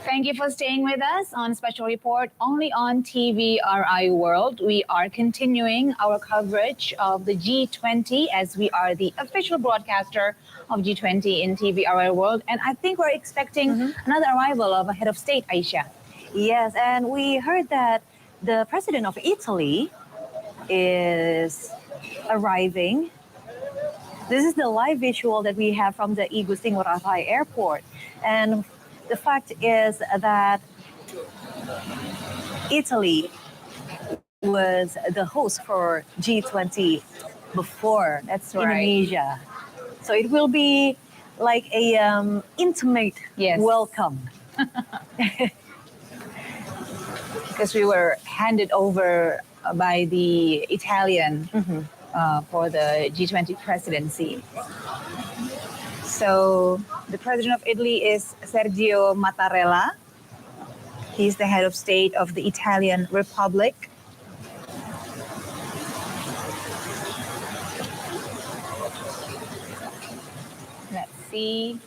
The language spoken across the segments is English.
Thank you for staying with us on Special Report only on TVRI World. We are continuing our coverage of the G20 as we are the official broadcaster of G20 in TVRI World. And I think we're expecting another arrival of a head of state, Aisha. Yes, and we heard that the president of Italy is arriving. This is the live visual that we have from the Igusti Ngurah Rai Airport. And the fact is that Italy was the host for G20 before Indonesia. So it will be like a intimate welcome. Because we were handed over by the Italian for the G20 presidency. So the president of Italy is Sergio Mattarella. He's the head of state of the Italian Republic. Let's see.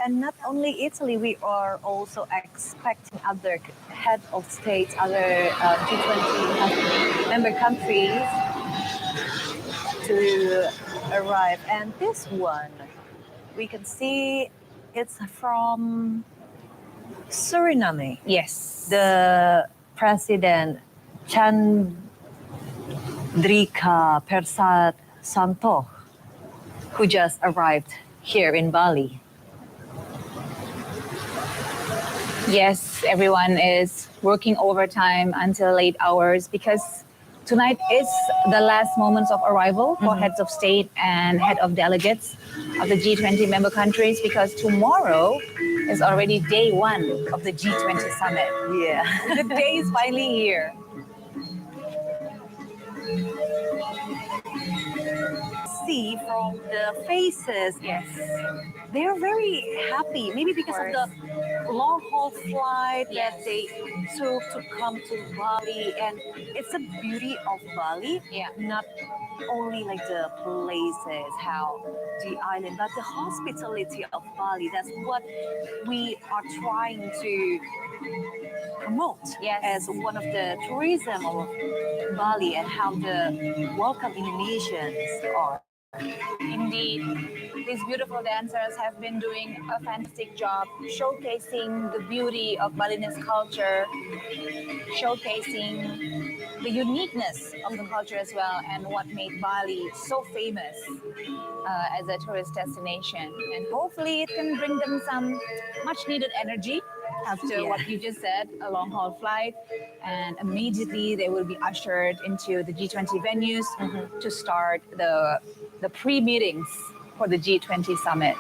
And not only Italy, we are also expecting other head of states, other G20 member countries to arrive. And this one, we can see it's from Suriname. Yes. The president, Chandrika Persat Santoh, who just arrived here in Bali. Yes, everyone is working overtime until late hours because tonight is the last moments of arrival for heads of state and head of delegates of the G20 member countries, because tomorrow is already day one of the G20 summit. Yeah. The day is finally here. See from the faces, Yes. they're very happy. Maybe because of the long haul flight that they took to come to Bali, and it's the beauty of Bali. Yeah. Not only like the places, how the island, but the hospitality of Bali. That's what we are trying to promote as one of the tourism of Bali, and how the welcome Indonesians are. Indeed, these beautiful dancers have been doing a fantastic job showcasing the beauty of Balinese culture, showcasing the uniqueness of the culture as well, and what made Bali so famous as a tourist destination. And hopefully it can bring them some much needed energy after what you just said, a long haul flight, and immediately they will be ushered into the G20 venues to start the pre-meetings for the G20 summit.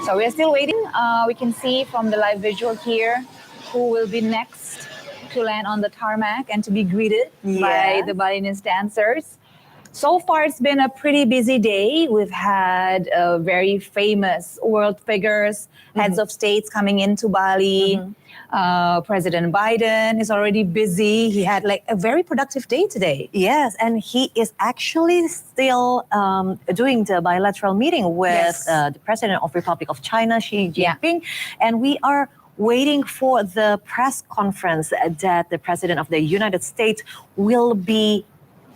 So we're still waiting. We can see from the live visual here who will be next to land on the tarmac and to be greeted by the Balinese dancers. So far, it's been a pretty busy day. We've had very famous world figures, heads of states coming into Bali. President Biden is already busy. He had like a very productive day today. Yes, and he is actually still doing the bilateral meeting with the President of Republic of China, Xi Jinping. And we are waiting for the press conference that the President of the United States will be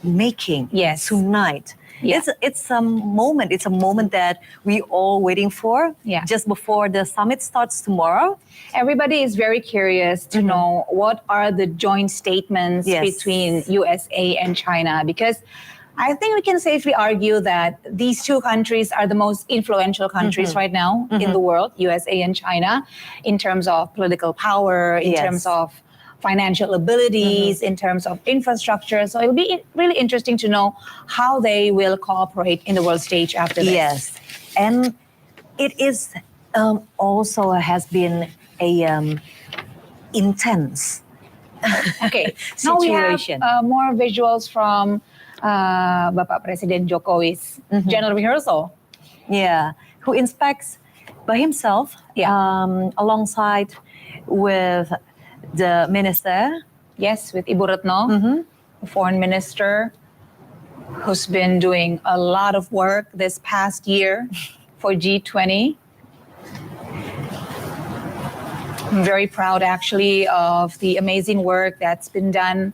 making tonight. It's a moment. It's a moment that we all waiting for just before the summit starts tomorrow. Everybody is very curious to know what are the joint statements between USA and China, because I think we can safely argue that these two countries are the most influential countries right now in the world, USA and China, in terms of political power, in terms of financial abilities, in terms of infrastructure. So it'll be really interesting to know how they will cooperate in the world stage after this. Yes, and it is also has been a intense situation. Now we have more visuals from Bapak Presiden Jokowi's general rehearsal. Yeah, who inspects by himself alongside with the minister. Yes, with Ibu Retno, the foreign minister, who's been doing a lot of work this past year for G20. I'm very proud actually of the amazing work that's been done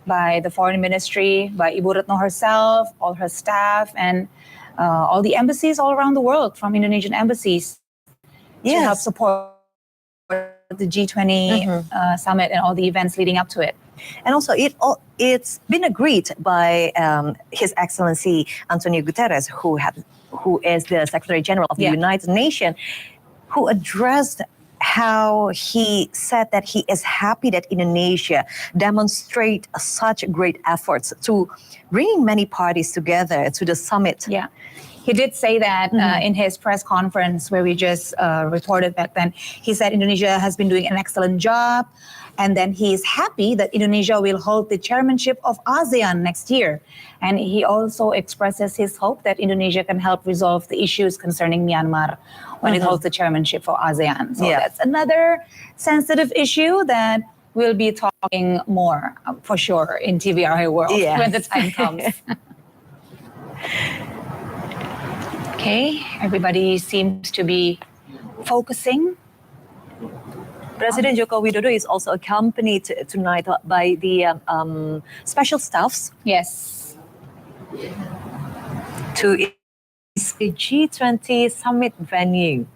by the Foreign Ministry, by Ibu Retno herself, all her staff, and all the embassies all around the world, from Indonesian embassies, to help support the G20 summit and all the events leading up to it. And also, it's been agreed by His Excellency Antonio Guterres, who is the Secretary General of the United Nations, who addressed how he said that he is happy that Indonesia demonstrate such great efforts to bringing many parties together to the summit. Yeah. He did say that in his press conference where we just reported back then. He said Indonesia has been doing an excellent job, and then he is happy that Indonesia will hold the chairmanship of ASEAN next year. And he also expresses his hope that Indonesia can help resolve the issues concerning Myanmar when it holds the chairmanship for ASEAN. So that's another sensitive issue that we'll be talking more for sure in TVRI World when the time comes. Okay, everybody seems to be focusing. President Joko Widodo is also accompanied tonight by the special staffs. Yes. To the G20 summit venue.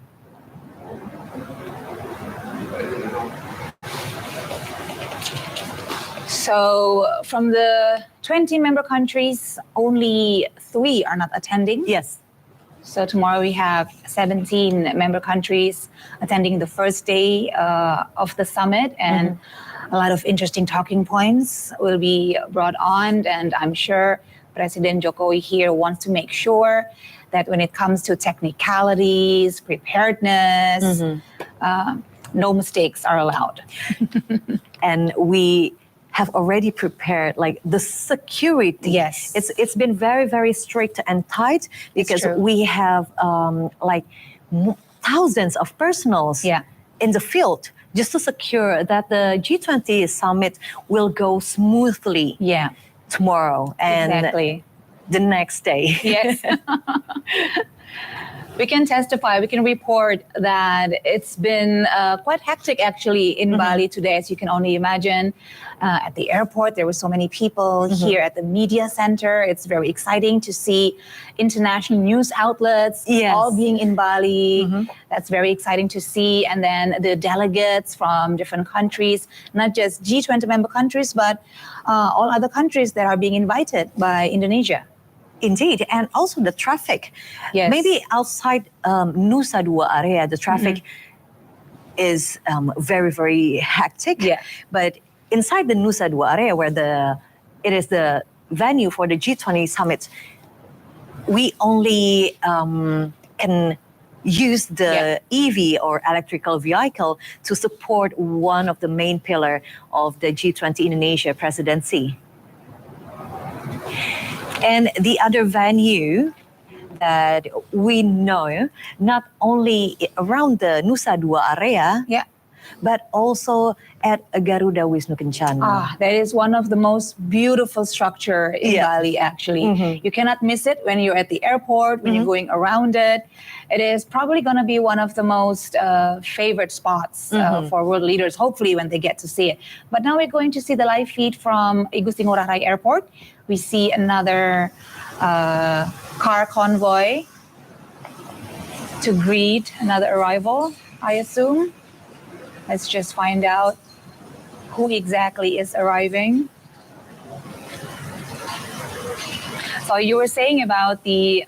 So from the 20 member countries, only 3 are not attending. Yes. So tomorrow we have 17 member countries attending the first day of the summit, and a lot of interesting talking points will be brought on. And I'm sure President Jokowi here wants to make sure that when it comes to technicalities, preparedness, no mistakes are allowed. And we have already prepared like the security. Yes. It's been very, very strict and tight because we have like thousands of personals in the field just to secure that the G20 summit will go smoothly tomorrow and the next day. Yes. We can testify, we can report that it's been quite hectic actually in Bali today, as you can only imagine. At the airport, there were so many people. Here at the media center, it's very exciting to see international news outlets all being in Bali. That's very exciting to see. And then the delegates from different countries, not just G20 member countries, but all other countries that are being invited by Indonesia. Indeed, and also the traffic. Yes. Maybe outside Nusa Dua area, the traffic is very, very hectic. Yeah. But inside the Nusa Dua area, where it is the venue for the G20 summit, we only can use the EV or electrical vehicle to support one of the main pillar of the G20 Indonesia presidency. And the other venue that we know, not only around the Nusa Dua area, but also at Garuda Wisnu Kencana. That is one of the most beautiful structure in Bali, actually. You cannot miss it when you're at the airport, when you're going around it. It is probably going to be one of the most favorite spots for world leaders, hopefully when they get to see it. But now we're going to see the live feed from Igusti Ngurah Rai Airport. We see another car convoy to greet another arrival, I assume. Let's just find out who exactly is arriving. So you were saying about the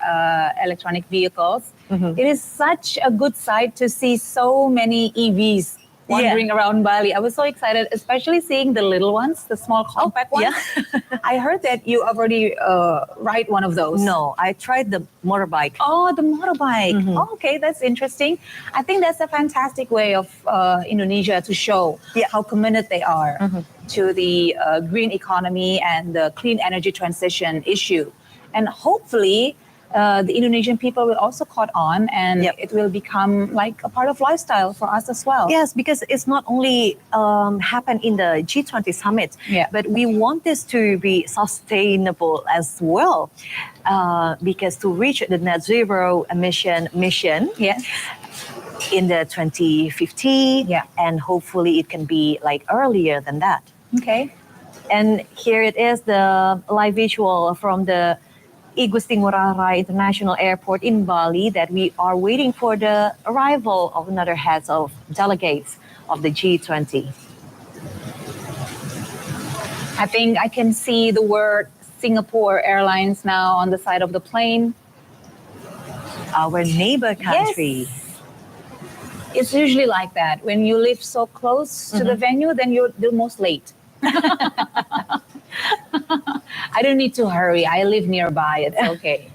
electronic vehicles. It is such a good sight to see so many EVs wandering around Bali. I was so excited, especially seeing the little ones, the small compact ones. I heard that you already ride one of those. No, I tried the motorbike. Oh, the motorbike. Oh, okay, that's interesting. I think that's a fantastic way of Indonesia to show how committed they are to the green economy and the clean energy transition issue. And hopefully, the Indonesian people will also caught on, and it will become like a part of lifestyle for us as well. Yes, because it's not only happen in the G20 summit, but we want this to be sustainable as well. Because to reach the net zero emission mission, in the 2050, and hopefully it can be like earlier than that. Okay. And here it is, the live visual from the Igusti Ngurah Rai International Airport in Bali, that we are waiting for the arrival of another heads of delegates of the G20. I think I can see the word Singapore Airlines now on the side of the plane. Our neighbor country. Yes. It's usually like that. When you live so close to the venue, then you're the most late. I don't need to hurry. I live nearby. It's okay.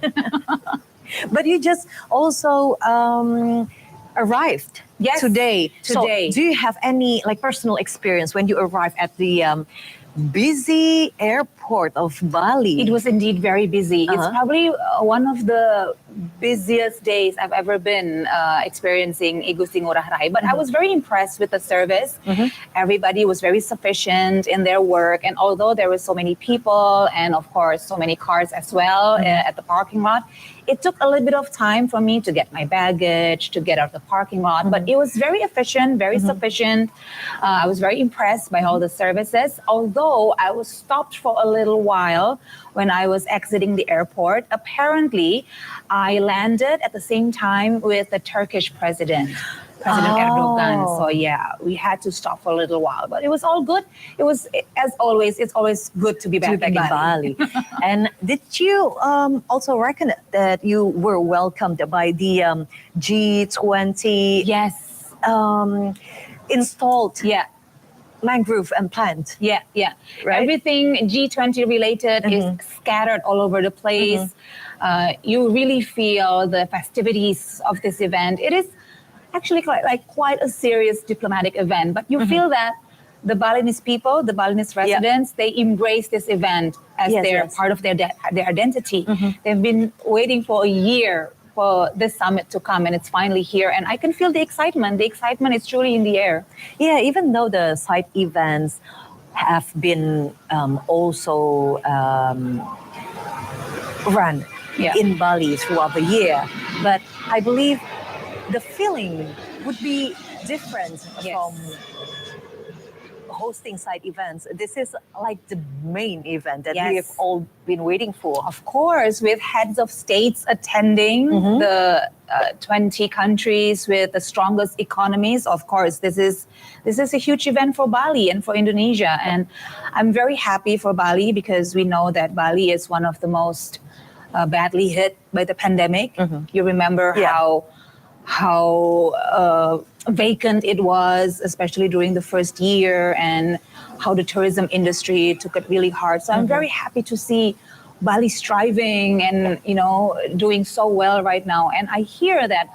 But you just also arrived today. So do you have any like personal experience when you arrived at the busy airport of Bali? It was indeed very busy. It's probably one of the busiest days I've ever been experiencing Igusti Ngurah Rai. But I was very impressed with the service. Everybody was very sufficient in their work. And although there were so many people and of course so many cars as well at the parking lot, it took a little bit of time for me to get my baggage, to get out of the parking lot. But it was very efficient, very sufficient. I was very impressed by all the services. Although I was stopped for a little while when I was exiting the airport. Apparently, I landed at the same time with the Turkish President Erdogan. So yeah, we had to stop for a little while, but it was all good. It was, as always, it's always good to be back in Bali. And did you also reckon that you were welcomed by the G20? Yes. Installed mangrove and plant. Yeah. Right? Everything G20 related is scattered all over the place. You really feel the festivities of this event. It is actually quite a serious diplomatic event, but you feel that the Balinese people, the Balinese residents, they embrace this event as part of their identity. They've been waiting for a year for this summit to come, and it's finally here. And I can feel the excitement. The excitement is truly in the air. Yeah, even though the side events have been also run in Bali throughout the year, but I believe the feeling would be different from hosting side events. This is like the main event that we have all been waiting for. Of course, with heads of states attending, the 20 countries with the strongest economies. Of course, this is a huge event for Bali and for Indonesia. And I'm very happy for Bali because we know that Bali is one of the most badly hit by the pandemic. You remember how vacant it was, especially during the first year, and how the tourism industry took it really hard. So I'm very happy to see Bali striving and, doing so well right now. And I hear that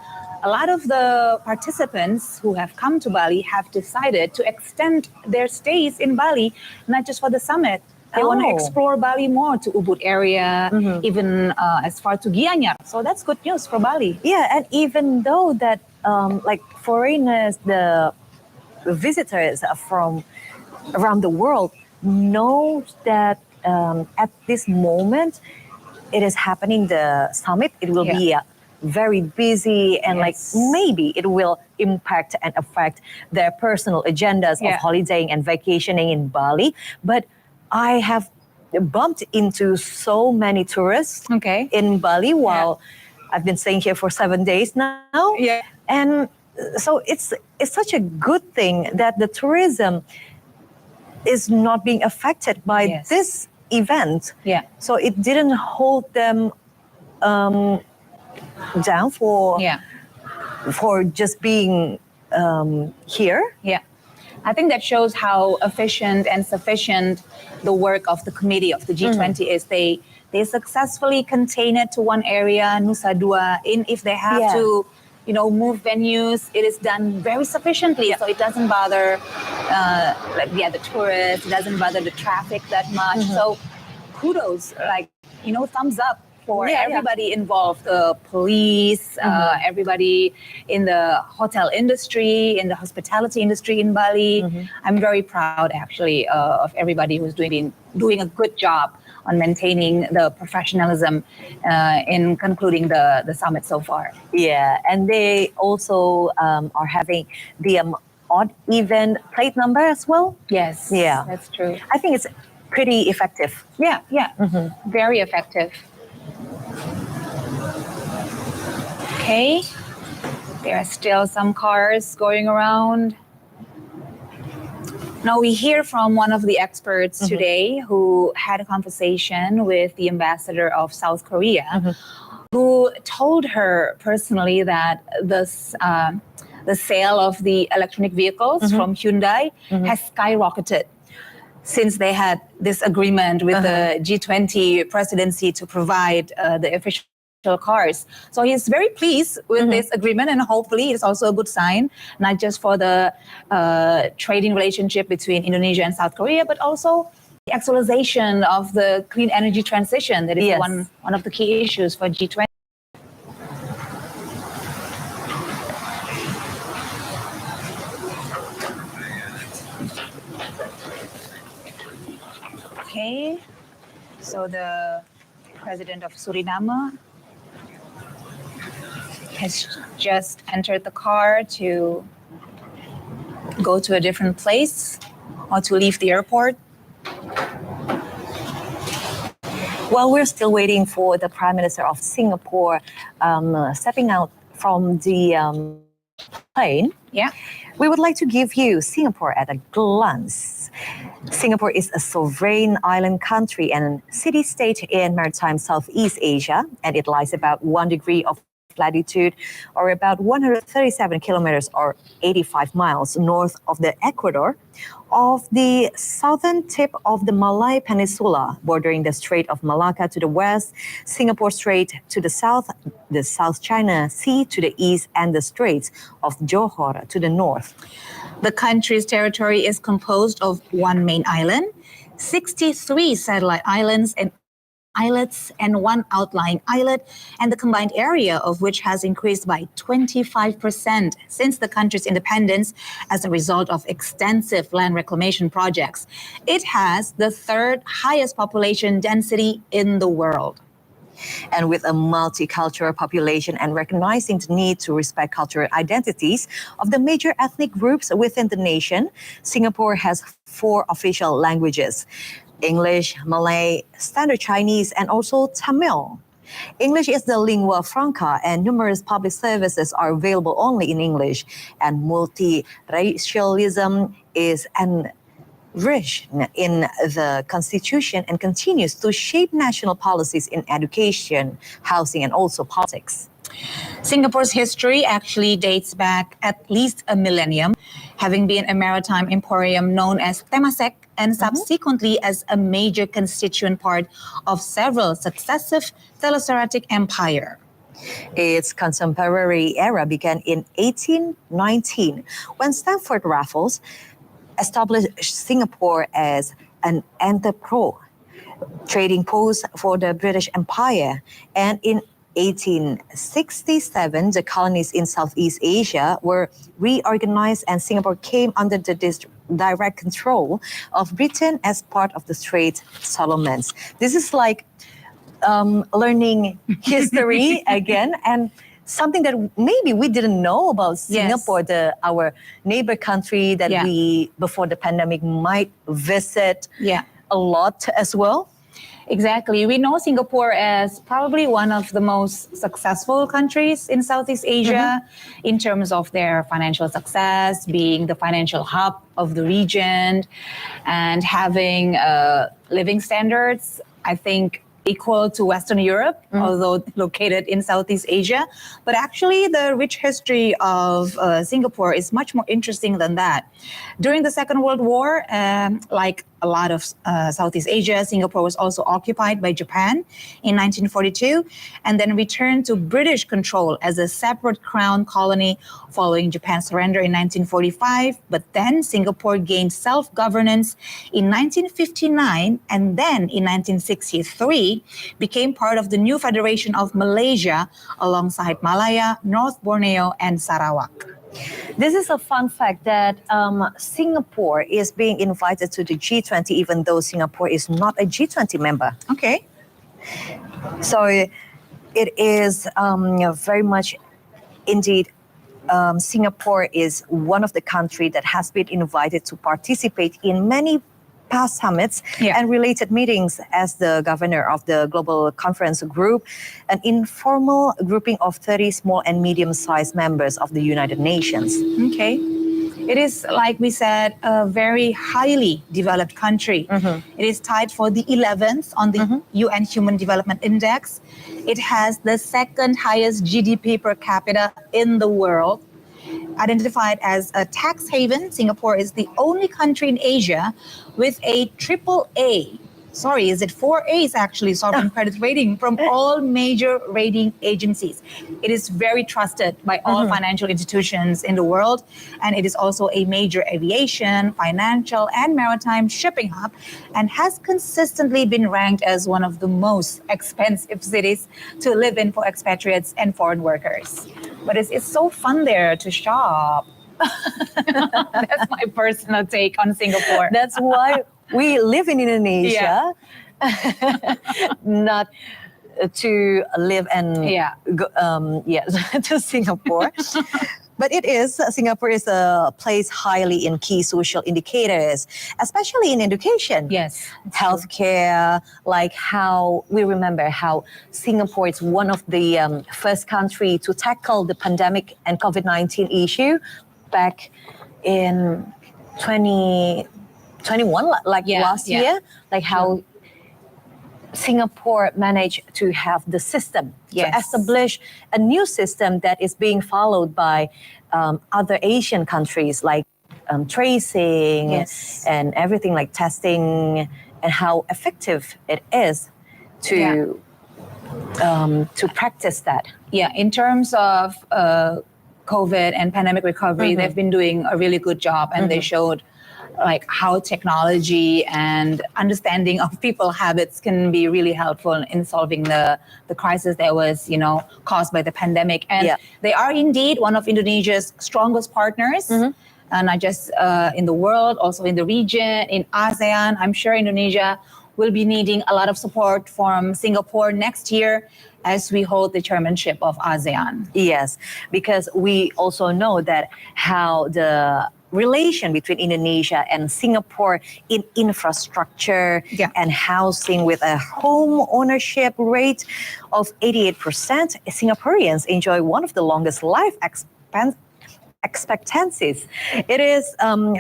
a lot of the participants who have come to Bali have decided to extend their stays in Bali, not just for the summit. They want to explore Bali more, to Ubud area, even as far to Gianyar. So that's good news for Bali. Yeah, and even though that foreigners, the visitors from around the world know that at this moment it is happening, the summit, it will be very busy and maybe it will impact and affect their personal agendas of holidaying and vacationing in Bali. But I have bumped into so many tourists in Bali while I've been staying here for 7 days now. And so it's such a good thing that the tourism is not being affected by this event. So it didn't hold them down for just being here. I think that shows how efficient and sufficient the work of the committee of the G20 is. They successfully contain it to one area, Nusa Dua. If they have to, move venues, it is done very sufficiently. So it doesn't bother, the tourists. It doesn't bother the traffic that much. So kudos, thumbs up for Yeah, yeah. everybody involved, the police, everybody in the hotel industry, in the hospitality industry in Bali. I'm very proud, actually, of everybody who's doing a good job on maintaining the professionalism in concluding the summit so far. Yeah, and they also are having the odd even plate number as well. Yes, Yeah, that's true. I think it's pretty effective. Yeah, very effective. Okay, there are still some cars going around. Now we hear from one of the experts today who had a conversation with the ambassador of South Korea, who told her personally that the sale of the electronic vehicles from Hyundai has skyrocketed since they had this agreement with the G20 presidency to provide the official cars. So he's very pleased with this agreement, and hopefully it's also a good sign, not just for the trading relationship between Indonesia and South Korea, but also the actualization of the clean energy transition. That is one of the key issues for G20. Okay, so the president of Suriname has just entered the car to go to a different place or to leave the airport. Well, we're still waiting for the Prime Minister of Singapore stepping out from the plane. Yeah. We would like to give you Singapore at a glance. Singapore is a sovereign island country and city-state in maritime Southeast Asia, and it lies about 1 degree of latitude, or about 137 kilometers or 85 miles north of the equator of the southern tip of the Malay Peninsula, bordering the Strait of Malacca to the west, Singapore Strait to the South China Sea to the east, and the Straits of Johor to the north. The country's territory is composed of one main island, 63 satellite islands and islets, and one outlying islet, and the combined area of which has increased by 25% since the country's independence as a result of extensive land reclamation projects. It has the third highest population density in the world. And with a multicultural population and recognizing the need to respect cultural identities of the major ethnic groups within the nation, Singapore has 4 official languages: English, Malay, Standard Chinese, and also Tamil. English is the lingua franca, and numerous public services are available only in English, and multiracialism is enriched in the Constitution and continues to shape national policies in education, housing, and also politics. Singapore's history actually dates back at least a millennium, having been a maritime emporium known as Temasek and subsequently as a major constituent part of several successive Thalassaractic empire. Its contemporary era began in 1819 when Stamford Raffles established Singapore as an entrepôt trading post for the British Empire, and in 1867, the colonies in Southeast Asia were reorganized and Singapore came under the direct control of Britain as part of the Strait Settlements. This is like learning history again, and something that maybe we didn't know about Singapore, our neighbor country that we, before the pandemic, might visit a lot as well. Exactly. We know Singapore as probably one of the most successful countries in Southeast Asia in terms of their financial success, being the financial hub of the region and having living standards, I think, equal to Western Europe, although located in Southeast Asia. But actually, the rich history of Singapore is much more interesting than that. During the Second World War, like a lot of Southeast Asia. Singapore was also occupied by Japan in 1942 and then returned to British control as a separate crown colony following Japan's surrender in 1945. But then Singapore gained self-governance in 1959 and then in 1963 became part of the new Federation of Malaysia alongside Malaya, North Borneo, and Sarawak. This is a fun fact that Singapore is being invited to the G20 even though Singapore is not a G20 member. Okay. So it is very much indeed Singapore is one of the countries that has been invited to participate in many past summits and related meetings as the governor of the Global Conference Group, an informal grouping of 30 small and medium-sized members of the United Nations. Okay. It is, like we said, a very highly developed country. It is tied for the 11th on the UN Human Development Index. It has the second highest GDP per capita in the world. Identified as a tax haven, Singapore is the only country in Asia with a triple A. Sorry, is it 4 A's actually, sovereign credit rating from all major rating agencies. It is very trusted by all financial institutions in the world, and it is also a major aviation, financial, and maritime shipping hub, and has consistently been ranked as one of the most expensive cities to live in for expatriates and foreign workers. But it's so fun there to shop. That's my personal take on Singapore. That's why we live in Indonesia, not to live and go, to Singapore. But Singapore is a place highly in key social indicators, especially in education. Yes. Healthcare, like how we remember how Singapore is one of the first country to tackle the pandemic and COVID-19 issue back in 2021, last year, like how Singapore managed to have the system to establish a new system that is being followed by other Asian countries, like tracing and everything, like testing, and how effective it is to practice that. Yeah, in terms of COVID and pandemic recovery, they've been doing a really good job, and they showed like how technology and understanding of people habits can be really helpful in solving the crisis that was, caused by the pandemic. And they are indeed one of Indonesia's strongest partners. Not just in the world, also in the region, in ASEAN. I'm sure Indonesia will be needing a lot of support from Singapore next year as we hold the chairmanship of ASEAN. Yes, because we also know that how the relation between Indonesia and Singapore in infrastructure and housing with a home ownership rate of 88%, Singaporeans enjoy one of the longest life expectancies. It is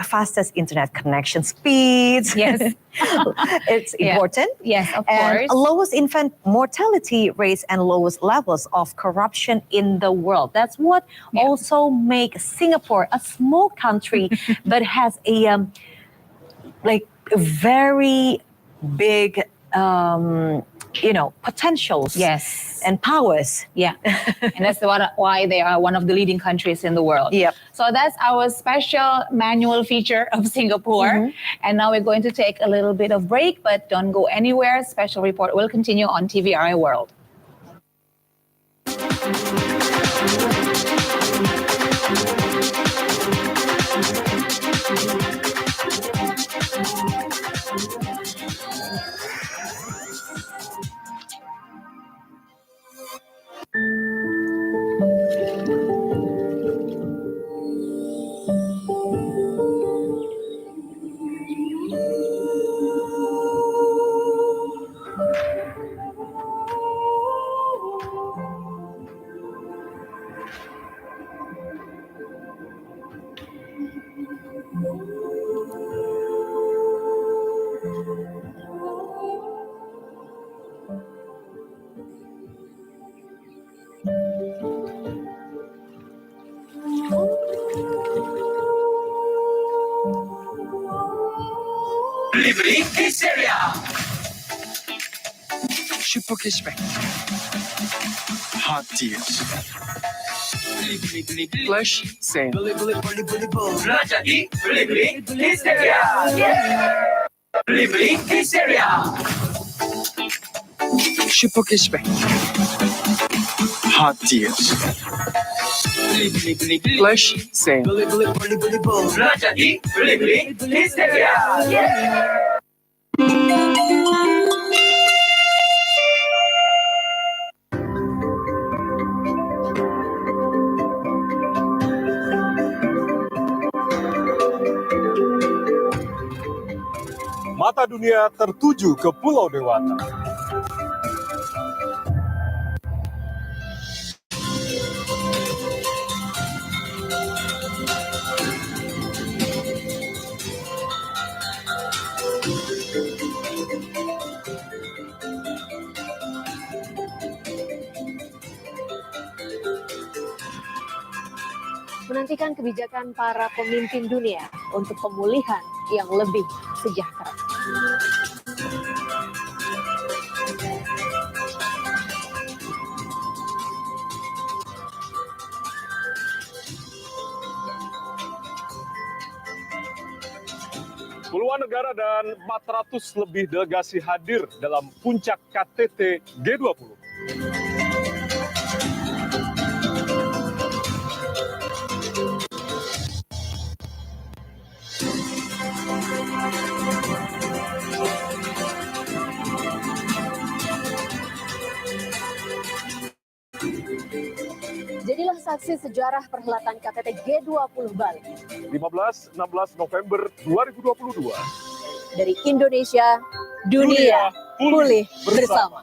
fastest internet connection speeds. Yes. It's important. Yes, of and course. Lowest infant mortality rates and lowest levels of corruption in the world. That's what also makes Singapore a small country, but has a very big potentials and powers. Yeah, and that's why they are one of the leading countries in the world. Yep. So that's our special manual feature of Singapore. And now we're going to take a little bit of break, but don't go anywhere. Special report will continue on TVRI World. Beli-beli Hysteria. Super cashback. Hot deals. Beli-beli flash sale. Beli-beli belanja di Beli-beli Hysteria. Beli-beli Hysteria. Super cashback. Hot deals. Beli-beli flash sale. Beli-beli belanja di Beli-beli Hysteria. Mata dunia tertuju ke Pulau Dewata. Menantikan kebijakan para pemimpin dunia untuk pemulihan yang lebih sejahtera. Puluhan negara dan 400 lebih delegasi hadir dalam puncak KTT G20. Jadilah saksi sejarah perhelatan KTT G20 Bali. 15-16 November 2022. Dari Indonesia, dunia pulih bersama.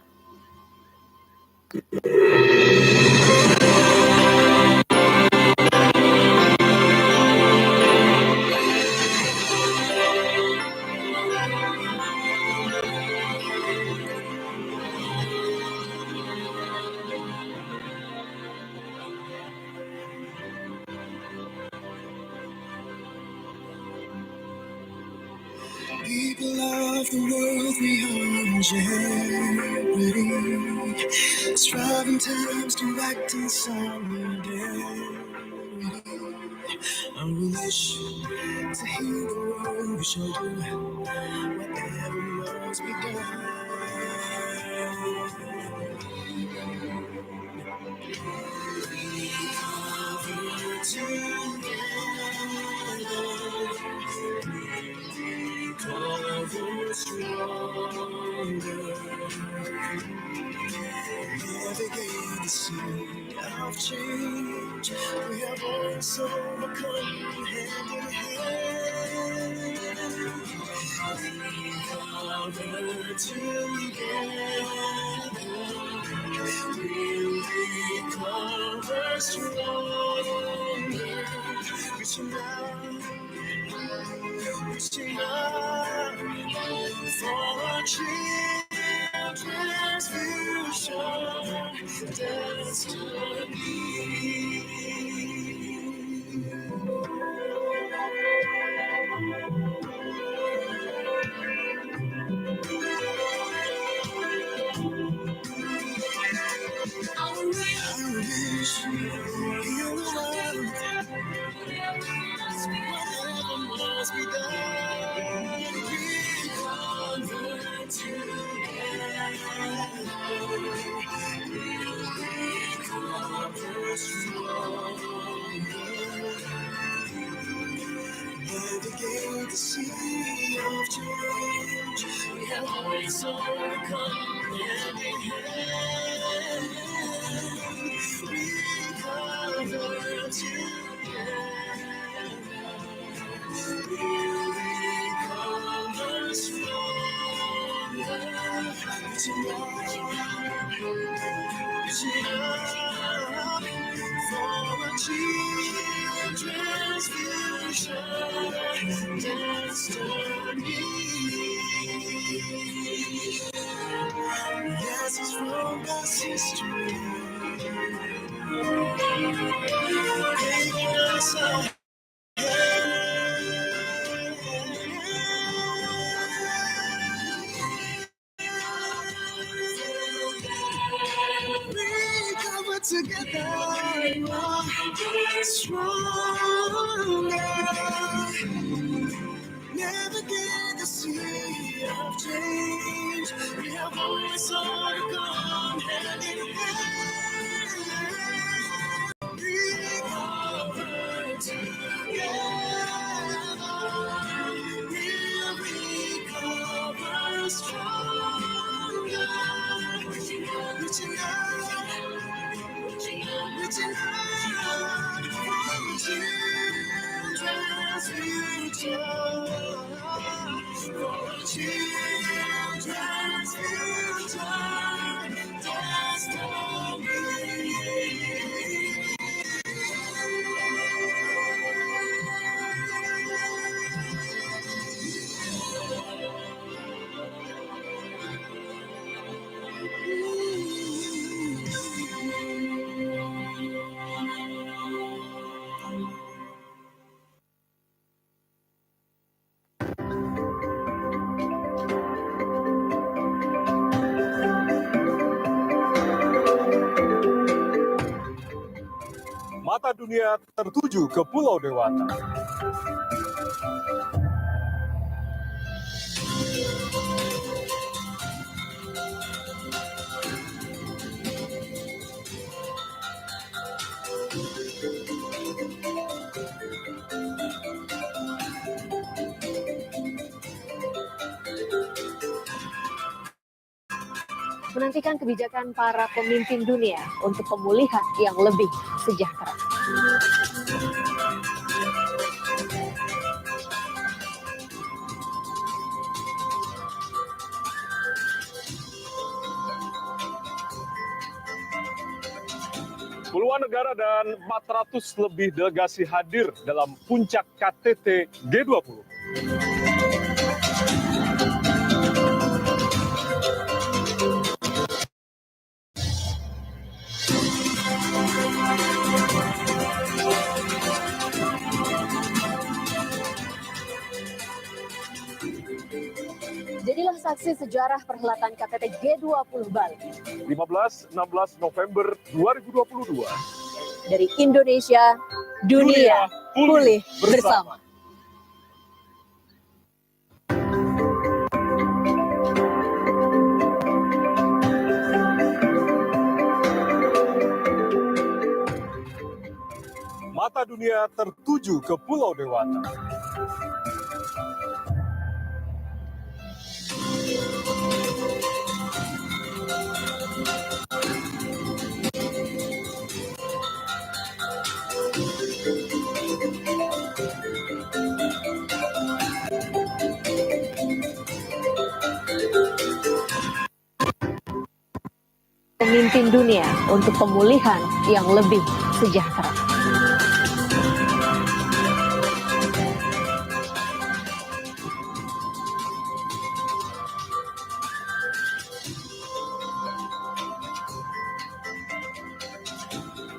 People of the world, we are in jeopardy. Striving times to act in solidarity. I wish to heal the world, we shall do whatever must be done. Cover stronger. Navigate the sea of change. We have also become hand in hand. Cover together. We'll recover stronger. Reaching out for our children's future must be done. Recover together. Recover stronger. Navigate the sea of change. We have always overcome hand in hand. Recover together. We'll recover stronger. Reaching out for our children's future destiny. Yes, it's from past history. Taking us ahead. Together we are stronger. Navigate the sea of change. We have always overcome hand in hand. We are together. We'll recover stronger. Reaching out, reaching out for children's future. For children's future. Destiny. Mata dunia tertuju ke Pulau Dewata. Menantikan kebijakan para pemimpin dunia untuk pemulihan yang lebih sejahtera. Puluhan negara dan 400 lebih delegasi hadir dalam puncak KTT G20. Jadilah saksi sejarah perhelatan KTT G20 Bali. 15-16 November 2022. Dari Indonesia, dunia pulih bersama. Mata dunia tertuju ke Pulau Dewata. Pemimpin dunia untuk pemulihan yang lebih sejahtera.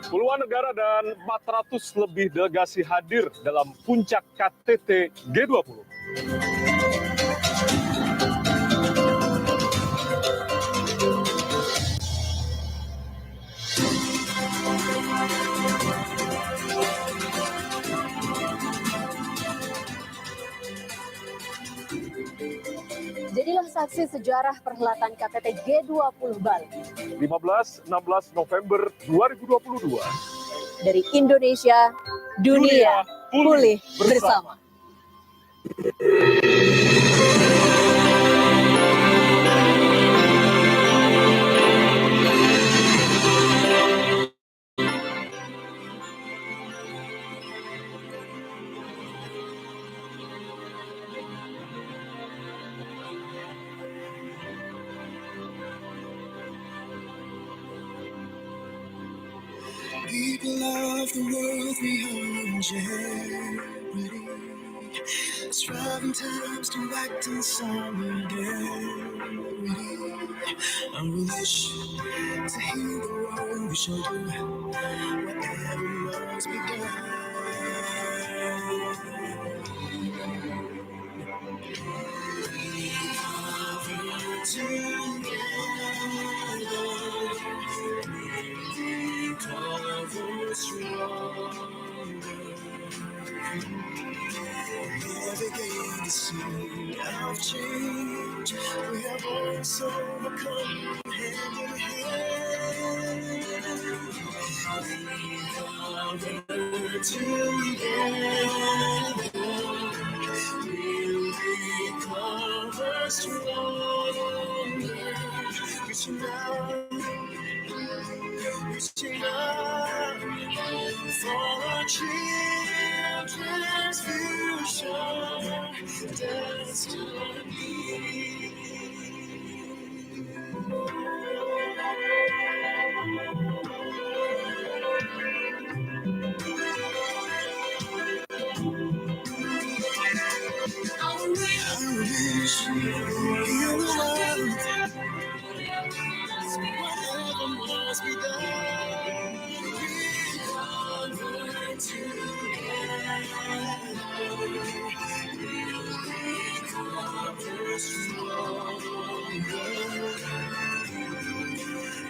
Puluhan negara dan 400 lebih delegasi hadir dalam puncak KTT G20. Jadilah saksi sejarah perhelatan KTT G20 Bali. 15-16 November 2022. Dari Indonesia, dunia pulih bersama. People of the world, we are in jeopardy. Striving times to act in solidarity. I wish to heal the world, we shall do whatever must be done. Together, sea of change, we have always overcome hand in hand. We cover together, we'll recover stronger. Reaching out for our children's future destiny. Our wish, heal the world. Whatever must be done, we cover together.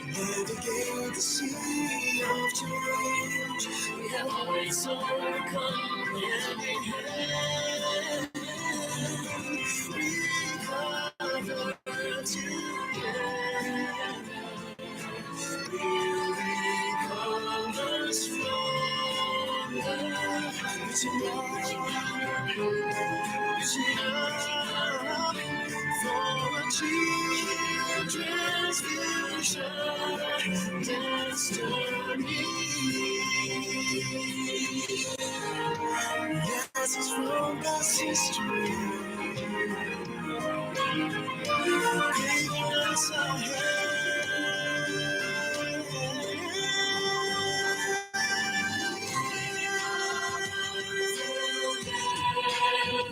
Navigate the sea of change, we have always overcome hand in hand. We cover together, we'll recover stronger. Reaching out for our children's future destiny. Yes, it's from God's history, giving us a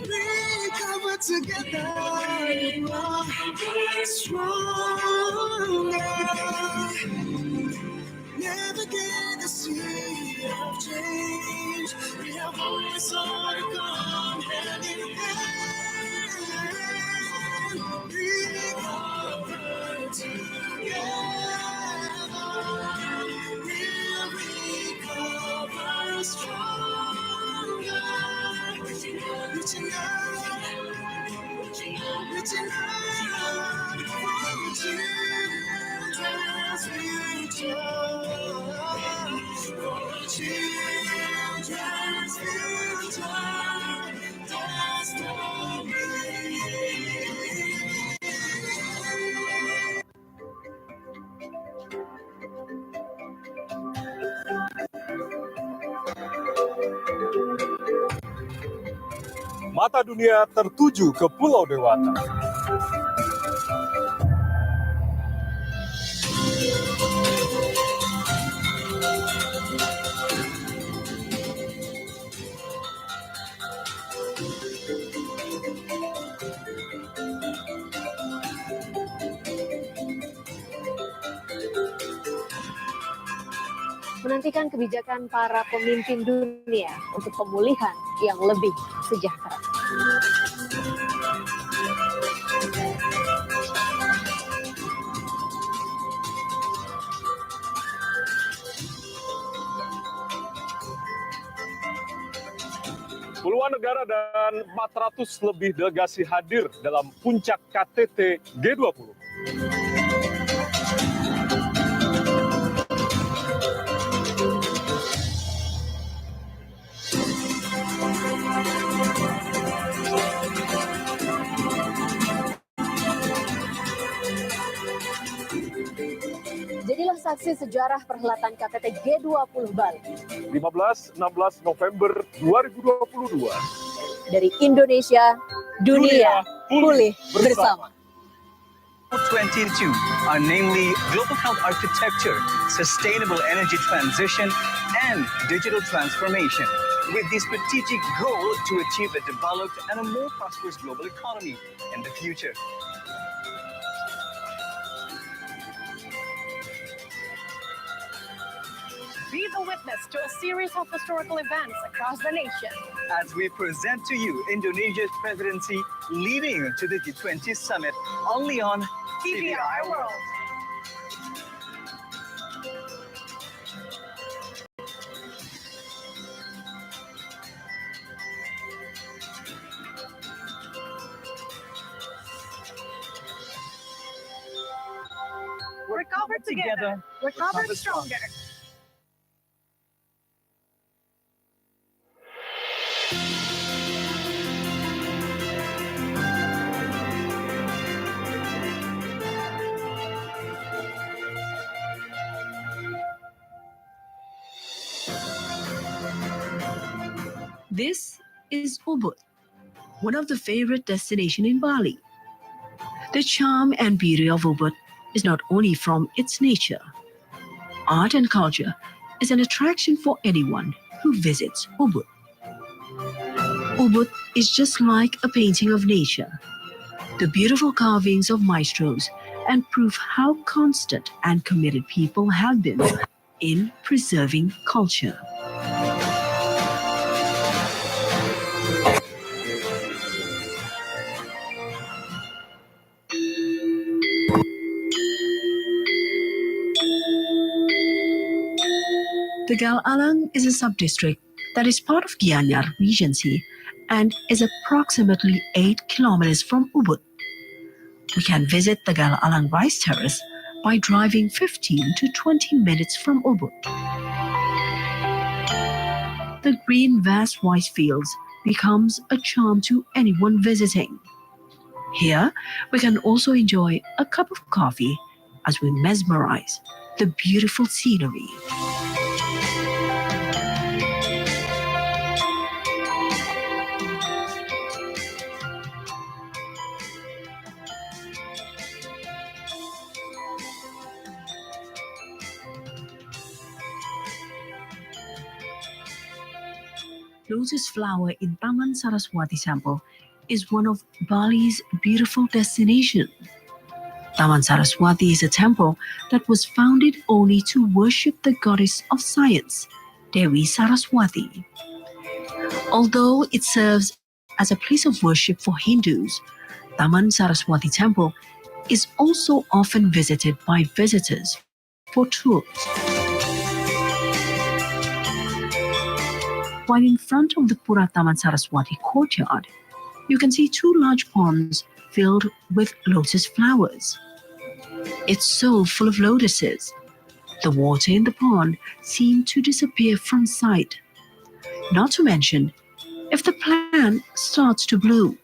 we cover together, we're stronger. Navigate the sea of change, we have always overcome hand in hand. We cover together, we'll recover stronger. Reaching out for children's future, for children's future Mata dunia tertuju ke Pulau Dewata. Menantikan kebijakan para pemimpin dunia untuk pemulihan yang lebih sejahtera. Puluhan negara dan 400 lebih delegasi hadir dalam puncak KTT G20. Jadilah saksi sejarah perhelatan KTT G20 Bali. 15-16 November 2022. Dari Indonesia, dunia pulih bersama. 22 are namely global health architecture, sustainable energy transition, and digital transformation, with the strategic goal to achieve a developed and a more prosperous global economy in the future. Be the witness to a series of historical events across the nation. As we present to you Indonesia's presidency leading to the G20 summit, only on TVI World. recover together. Recover stronger. This is Ubud, one of the favorite destinations in Bali. The charm and beauty of Ubud is not only from its nature. Art and culture is an attraction for anyone who visits Ubud. Ubud is just like a painting of nature. The beautiful carvings of maestros and prove how constant and committed people have been in preserving culture. Tegal Alang is a sub-district that is part of Gianyar Regency and is approximately 8 kilometers from Ubud. We can visit Tegal Alang Rice Terrace by driving 15 to 20 minutes from Ubud. The green vast rice fields becomes a charm to anyone visiting. Here, we can also enjoy a cup of coffee as we mesmerize the beautiful scenery. Lotus flower in Taman Saraswati Temple is one of Bali's beautiful destinations. Taman Saraswati is a temple that was founded only to worship the goddess of science, Devi Saraswati. Although it serves as a place of worship for Hindus, Taman Saraswati Temple is also often visited by visitors for tours. While in front of the Pura Taman Saraswati courtyard, you can see two large ponds filled with lotus flowers. It's so full of lotuses. The water in the pond seemed to disappear from sight. Not to mention, if the plant starts to bloom.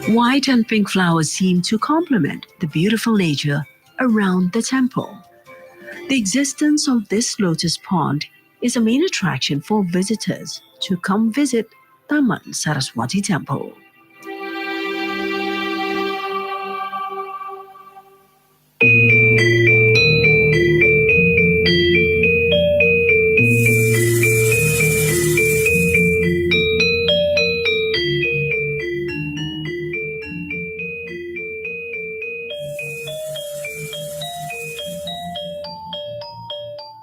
White and pink flowers seem to complement the beautiful nature around the temple. The existence of this lotus pond is a main attraction for visitors to come visit Taman Saraswati Temple.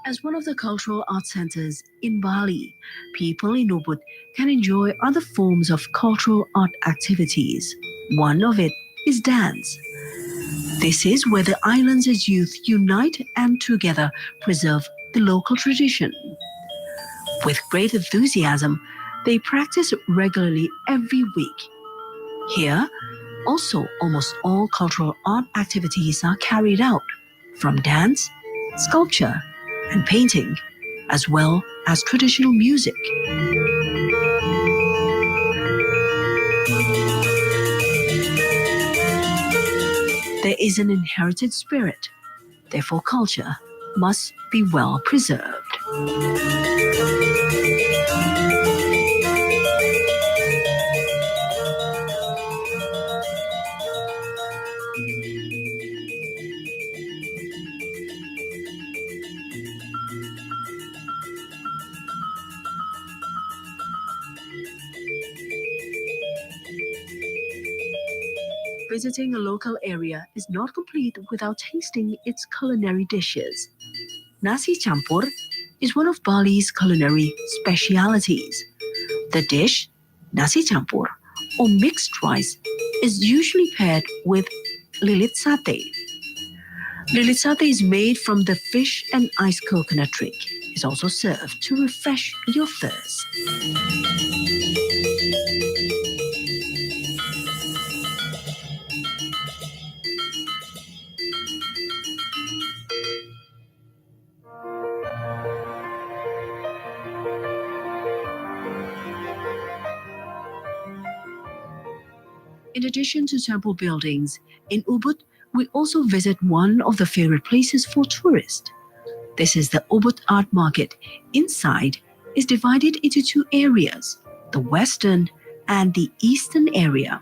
As one of the cultural art centers in Bali, people in Ubud can enjoy other forms of cultural art activities. One of it is dance. This is where the island's youth unite and together preserve the local tradition. With great enthusiasm, they practice regularly every week. Here, also almost all cultural art activities are carried out, from dance, sculpture, and painting, as well as traditional music. There is an inherited spirit, therefore culture must be well preserved. Visiting a local area is not complete without tasting its culinary dishes. Nasi campur is one of Bali's culinary specialities. The dish, nasi campur, or mixed rice, is usually paired with lilit satay. Lilit satay is made from the fish and iced coconut drink. It's also served to refresh your thirst. In addition to temple buildings, in Ubud, we also visit one of the favorite places for tourists. This is the Ubud Art Market. Inside is divided into two areas, the western and the eastern area.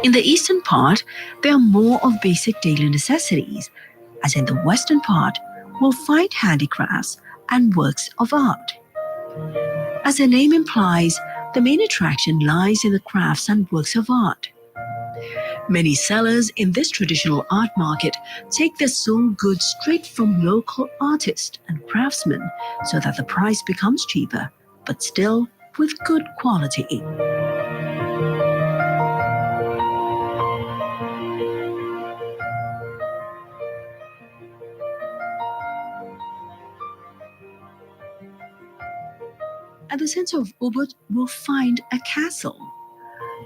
In the eastern part, there are more of basic daily necessities, as in the western part, we'll find handicrafts and works of art. As the name implies, the main attraction lies in the crafts and works of art. Many sellers in this traditional art market take their sold goods straight from local artists and craftsmen so that the price becomes cheaper, but still with good quality. At the center of Ubud, we'll find a castle.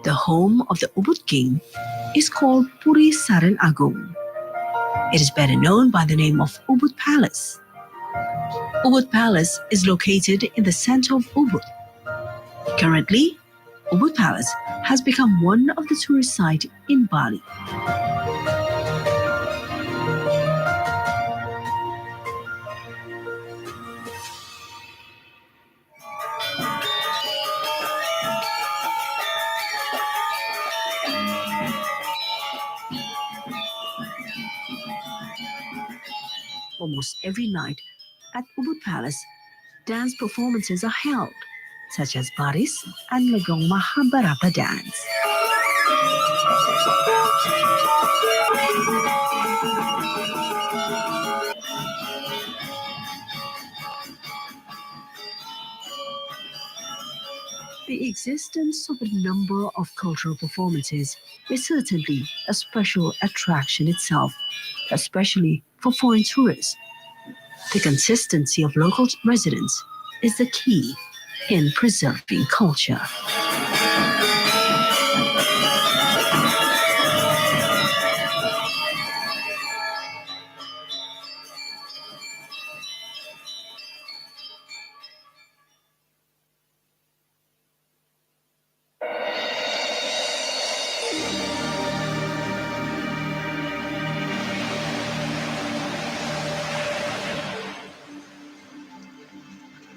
The home of the Ubud king is called Puri Saran Agung. It is better known by the name of Ubud Palace. Ubud Palace is located in the center of Ubud. Currently, Ubud Palace has become one of the tourist sites in Bali. Almost every night at Ubud Palace, dance performances are held, such as Baris and Legong Mahabharata dance. The existence of a number of cultural performances is certainly a special attraction itself, especially for foreign tourists. The consistency of local residents is the key in preserving culture.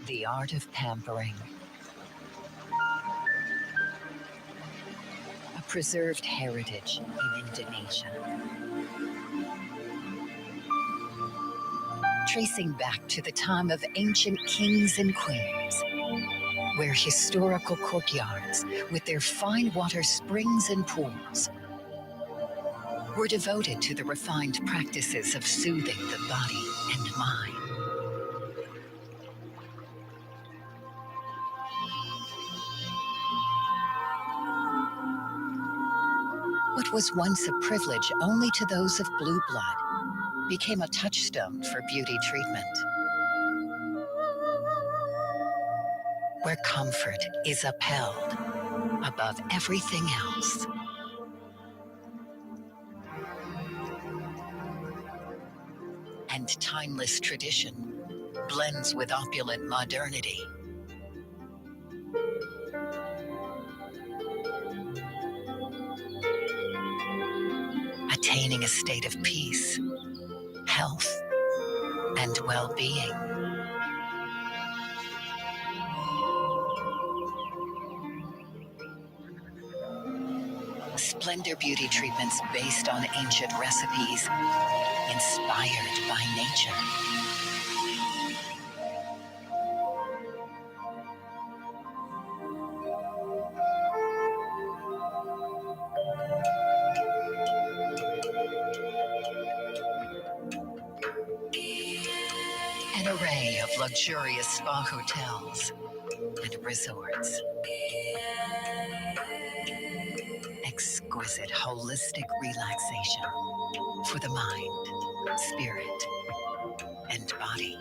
The art of pampering. A preserved heritage in Indonesia. Tracing back to the time of ancient kings and queens, where historical courtyards with their fine water springs and pools were devoted to the refined practices of soothing the body and mind. What was once a privilege only to those of blue blood became a touchstone for beauty treatment, where comfort is upheld above everything else. And timeless tradition blends with opulent modernity. Attaining a state of peace, health, and well-being. Splendor beauty treatments based on ancient recipes, inspired by nature. An array of luxurious spa hotels and resorts. Exquisite holistic relaxation for the mind, spirit, and body.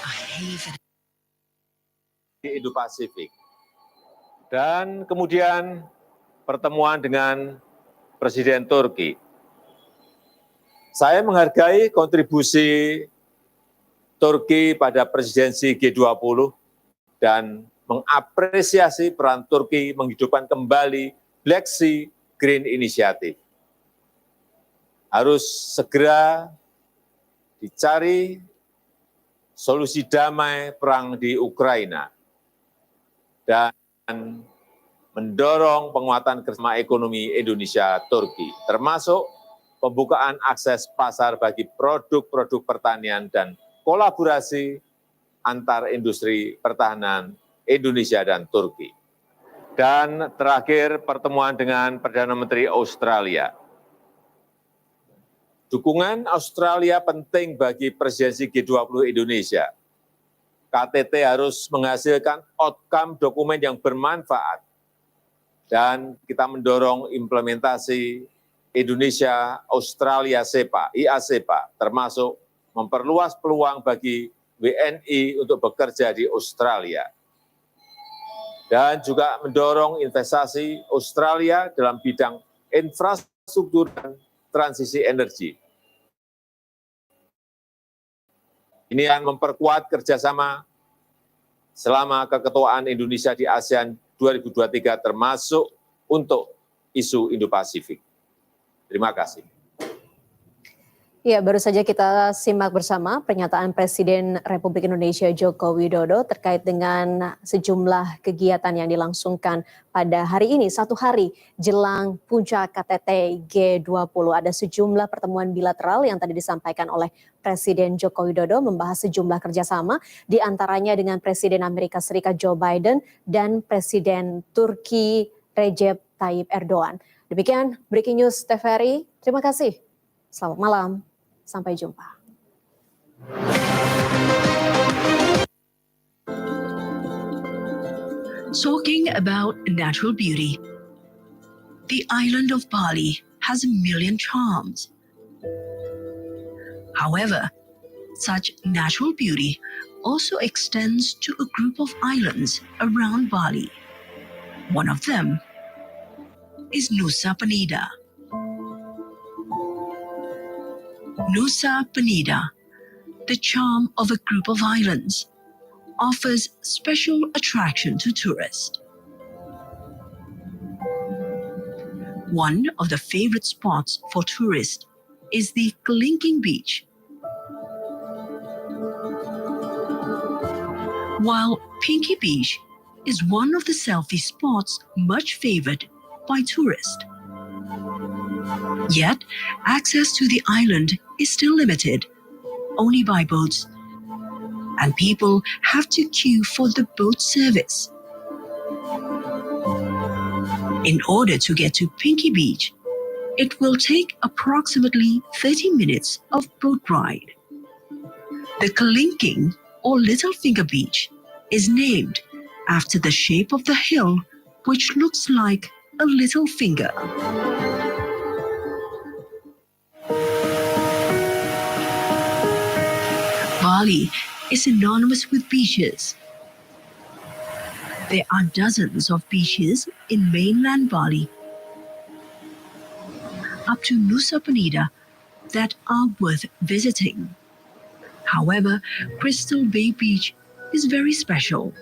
A haven di Indo-Pasifik. Dan kemudian pertemuan dengan Presiden Turki. Saya menghargai kontribusi Turki pada presidensi G20 dan mengapresiasi peran Turki menghidupkan kembali Black Sea Green Initiative. Harus segera dicari solusi damai perang di Ukraina dan mendorong penguatan kerjasama ekonomi Indonesia-Turki, termasuk pembukaan akses pasar bagi produk-produk pertanian dan kolaborasi antar industri pertahanan Indonesia dan Turki. Dan terakhir, pertemuan dengan Perdana Menteri Australia. Dukungan Australia penting bagi presidensi G20 Indonesia. KTT harus menghasilkan outcome dokumen yang bermanfaat. Dan kita mendorong implementasi Indonesia-Australia SEPA, IA-SEPA, termasuk memperluas peluang bagi WNI untuk bekerja di Australia. Dan juga mendorong investasi Australia dalam bidang infrastruktur dan transisi energi. Ini yang memperkuat kerjasama selama keketuaan Indonesia di ASEAN 2023 termasuk untuk isu Indo-Pasifik. Terima kasih. Ya, baru saja kita simak bersama pernyataan Presiden Republik Indonesia Joko Widodo terkait dengan sejumlah kegiatan yang dilangsungkan pada hari ini, satu hari jelang puncak KTT G20. Ada sejumlah pertemuan bilateral yang tadi disampaikan oleh Presiden Joko Widodo membahas sejumlah kerjasama, diantaranya dengan Presiden Amerika Serikat Joe Biden dan Presiden Turki Recep Tayyip Erdogan. Demikian Breaking News TVRI, terima kasih. Selamat malam. Sampai jumpa. Talking about natural beauty, the island of Bali has a million charms. However, such natural beauty also extends to a group of islands around Bali. One of them is Nusa Penida. Nusa Penida, the charm of a group of islands, offers special attraction to tourists. One of the favorite spots for tourists is the Kelingking Beach. While Pinky Beach is one of the selfie spots much favored by tourists. Yet, access to the island is still limited, only by boats, and people have to queue for the boat service. In order to get to Pinky Beach, it will take approximately 30 minutes of boat ride. The Kelingking or Little Finger Beach is named after the shape of the hill, which looks like a little finger. Bali is synonymous with beaches. There are dozens of beaches in mainland Bali, up to Nusa Penida, that are worth visiting. However, Crystal Bay Beach is very special.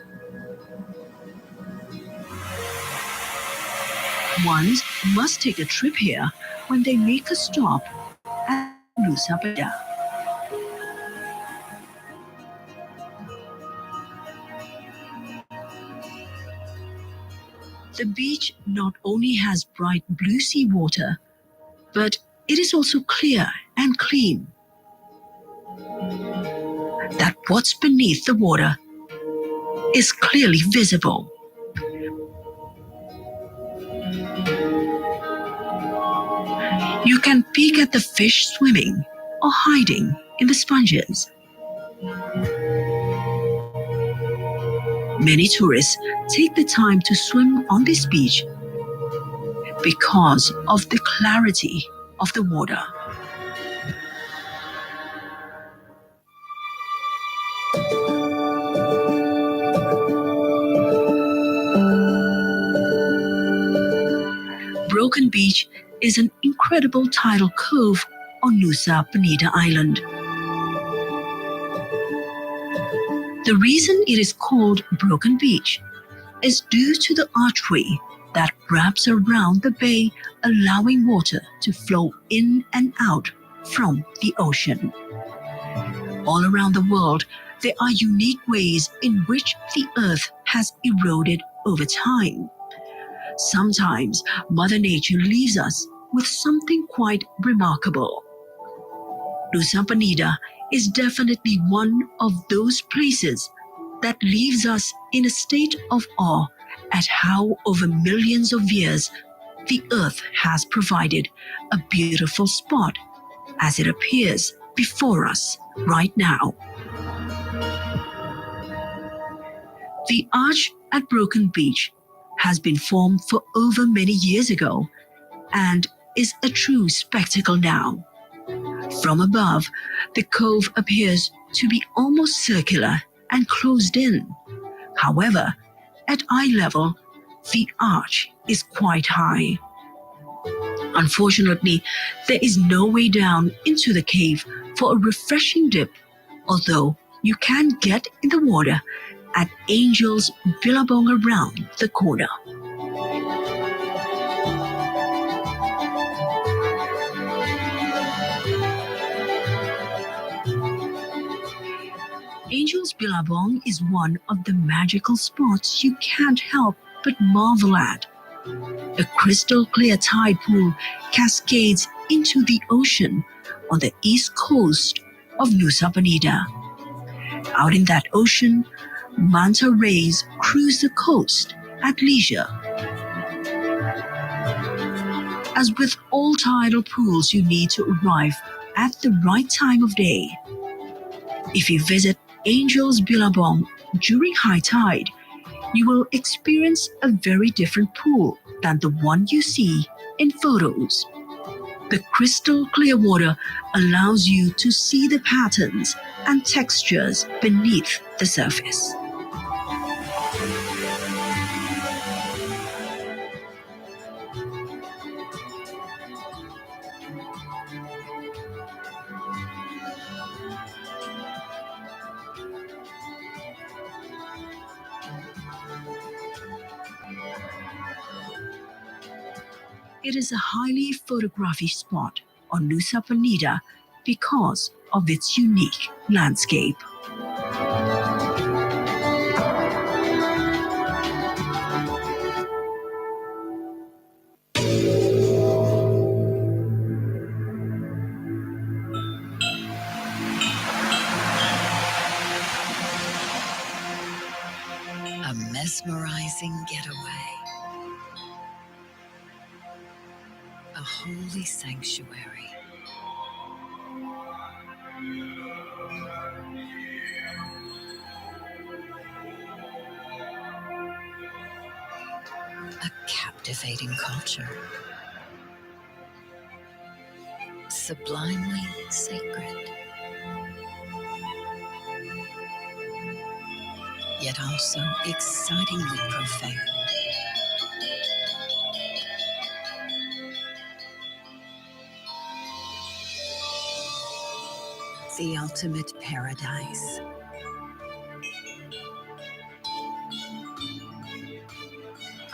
Ones must take a trip here when they make a stop at Nusa Penida. The beach not only has bright blue sea water, but it is also clear and clean. That what's beneath the water is clearly visible. You can peek at the fish swimming or hiding in the sponges. Many tourists take the time to swim on this beach because of the clarity of the water. Broken Beach is an incredible tidal cove on Nusa Penida Island. The reason it is called Broken Beach is due to the archway that wraps around the bay, allowing water to flow in and out from the ocean. All around the world, there are unique ways in which the earth has eroded over time. Sometimes Mother Nature leaves us with something quite remarkable. Nusa Penida is definitely one of those places that leaves us in a state of awe at how over millions of years the earth has provided a beautiful spot as it appears before us right now. The arch at Broken Beach has been formed for over many years ago and is a true spectacle now. From above, the cove appears to be almost circular and closed in. However, at eye level, the arch is quite high. Unfortunately, there is no way down into the cave for a refreshing dip, although you can get in the water at Angel's Billabong around the corner. Angel's Billabong is one of the magical spots you can't help but marvel at. A crystal clear tide pool cascades into the ocean on the east coast of Nusa Penida. Out in that ocean, manta rays cruise the coast at leisure. As with all tidal pools, you need to arrive at the right time of day. If you visit Angel's Billabong during high tide, you will experience a very different pool than the one you see in photos. The crystal clear water allows you to see the patterns and textures beneath the surface. It is a highly photography spot on Nusa Penida because of its unique landscape. A mesmerizing getaway. A holy sanctuary. A captivating culture. Sublimely sacred. Yet also excitingly profound. The ultimate paradise.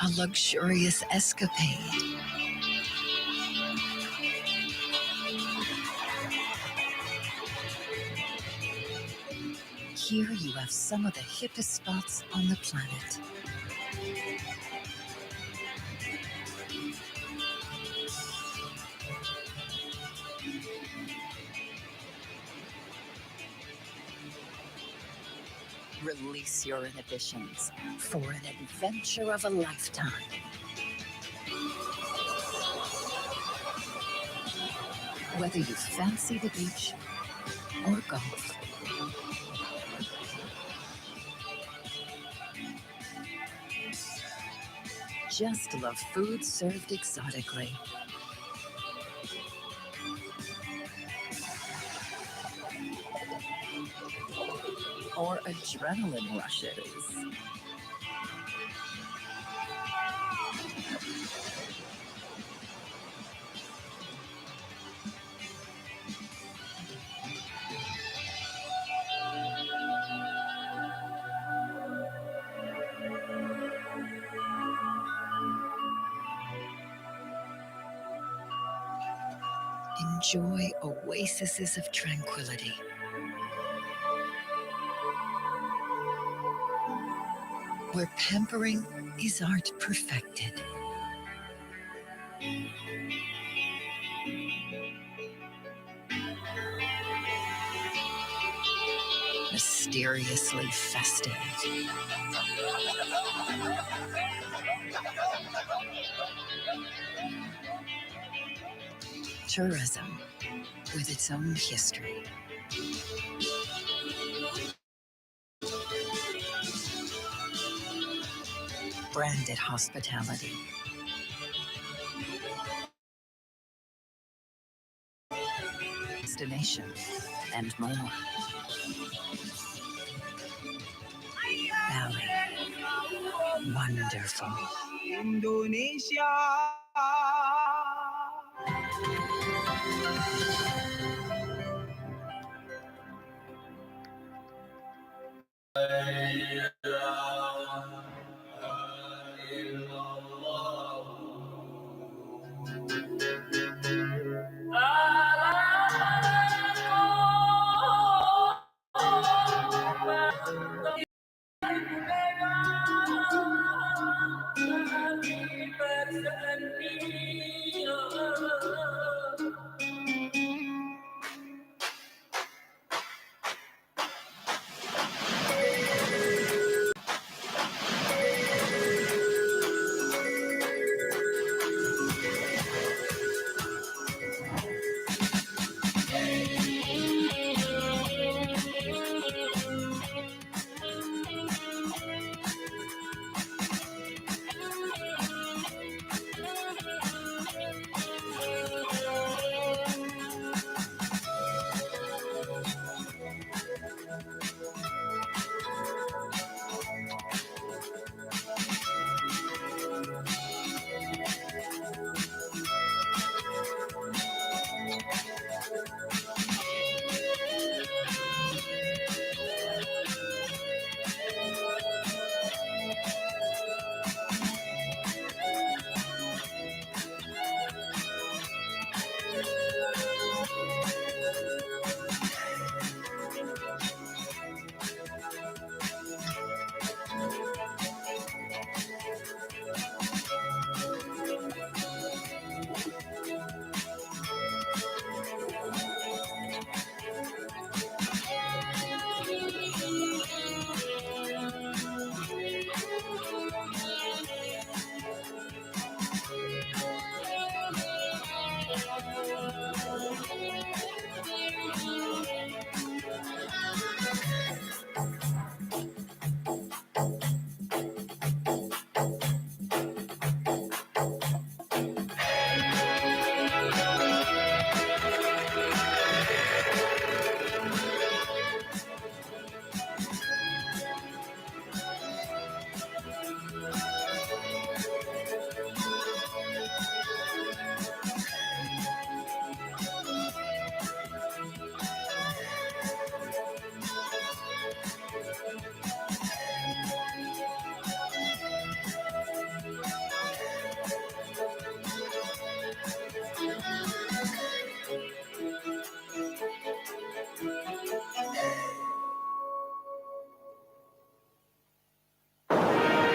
A luxurious escapade. Here you have some of the hippest spots on the planet. Release your inhibitions for an adventure of a lifetime. Whether you fancy the beach or golf, just love food served exotically, or adrenaline rushes. enjoy oases of tranquility. Where pampering is art perfected. Mysteriously festive. Tourism with its own history. Branded hospitality. Destination and more. Bali. Wonderful. Indonesia.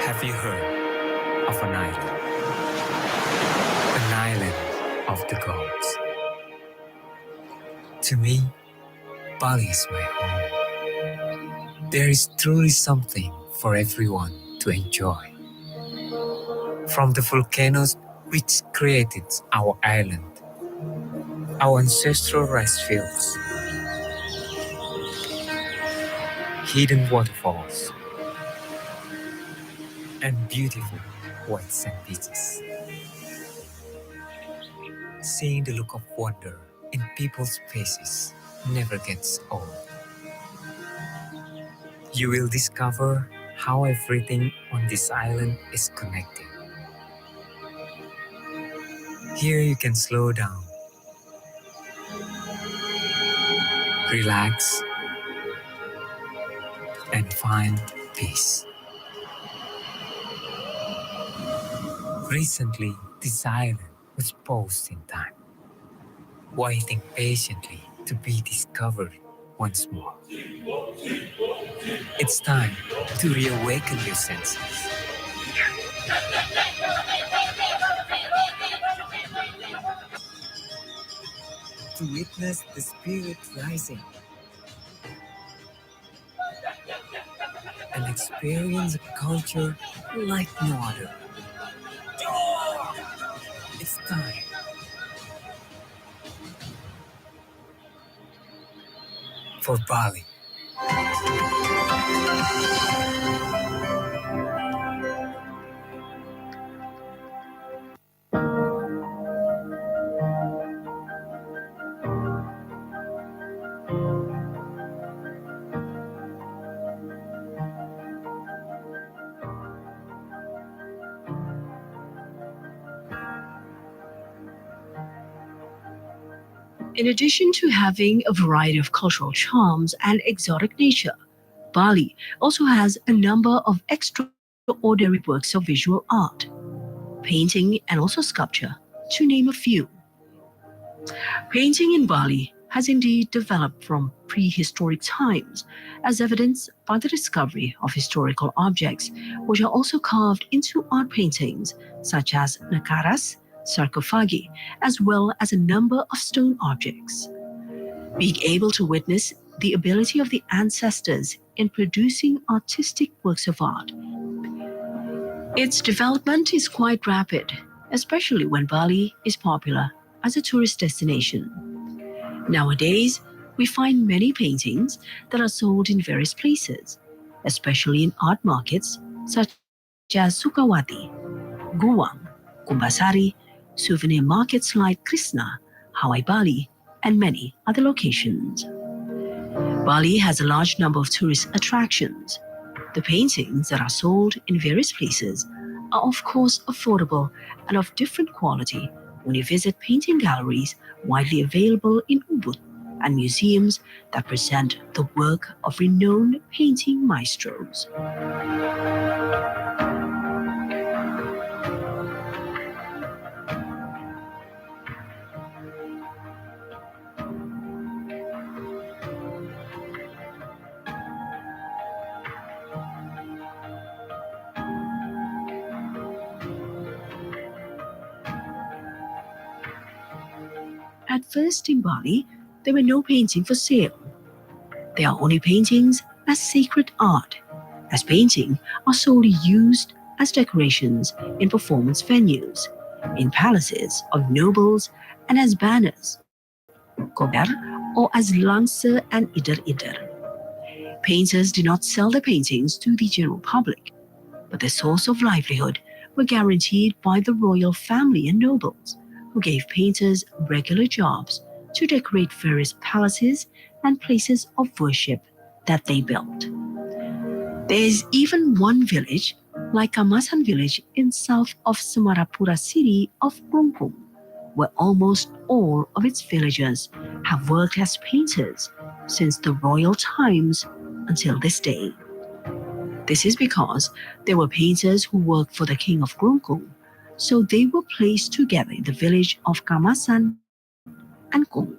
Have you heard of an island? An island of the gods. To me, Bali is my home. There is truly something for everyone to enjoy. From the volcanoes which created our island, our ancestral rice fields, hidden waterfalls, and beautiful white sand beaches. Seeing the look of wonder in people's faces never gets old. You will discover how everything on this island is connected. Here you can slow down, relax, and find peace. Recently, this island was paused in time. waiting patiently to be discovered once more. It's time to reawaken your senses. To witness the spirit rising and experience a culture like no other. It's time for Bali. In addition to having a variety of cultural charms and exotic nature, Bali also has a number of extraordinary works of visual art, painting and also sculpture, to name a few. Painting in Bali has indeed developed from prehistoric times, as evidenced by the discovery of historical objects, which are also carved into art paintings, such as nagaras, sarcophagi, as well as a number of stone objects. Being able to witness the ability of the ancestors in producing artistic works of art. Its development is quite rapid, especially when Bali is popular as a tourist destination. Nowadays, we find many paintings that are sold in various places, especially in art markets such as Sukawati, Guwang, Kumbasari, souvenir markets like Krishna, Hawaii Bali, and many other locations. Bali has a large number of tourist attractions. The paintings that are sold in various places are of course affordable and of different quality when you visit painting galleries widely available in Ubud and museums that present the work of renowned painting maestros. At first in Bali, there were no paintings for sale. There are only paintings as sacred art, as paintings are solely used as decorations in performance venues, in palaces of nobles, and as banners, kober, or as langse and ider-ider. Painters did not sell their paintings to the general public, but their source of livelihood were guaranteed by the royal family and nobles, who gave painters regular jobs to decorate various palaces and places of worship that they built. There is even one village, like Kamasan village in south of Samarapura city of Dukung, where almost all of its villagers have worked as painters since the royal times until this day. This is because there were painters who worked for the king of Dukung, so they were placed together in the village of Kamasan and Kung.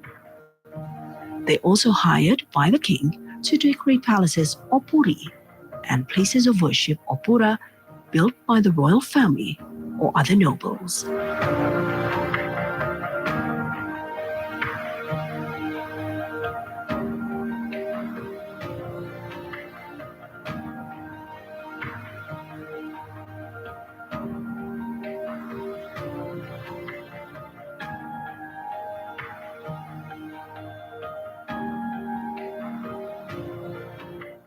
They also hired by the king to decorate palaces or puri and places of worship or pura built by the royal family or other nobles.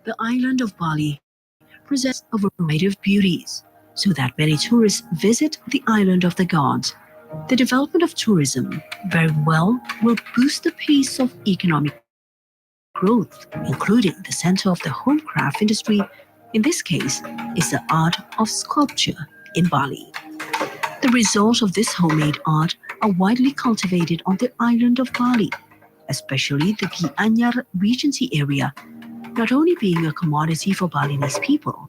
The island of Bali presents a variety of beauties, so that many tourists visit the island of the gods. The development of tourism very well will boost the pace of economic growth, including the center of the home craft industry. In this case, is the art of sculpture in Bali. The results of this homemade art are widely cultivated on the island of Bali, especially the Gianyar Regency area, not only being a commodity for Balinese people,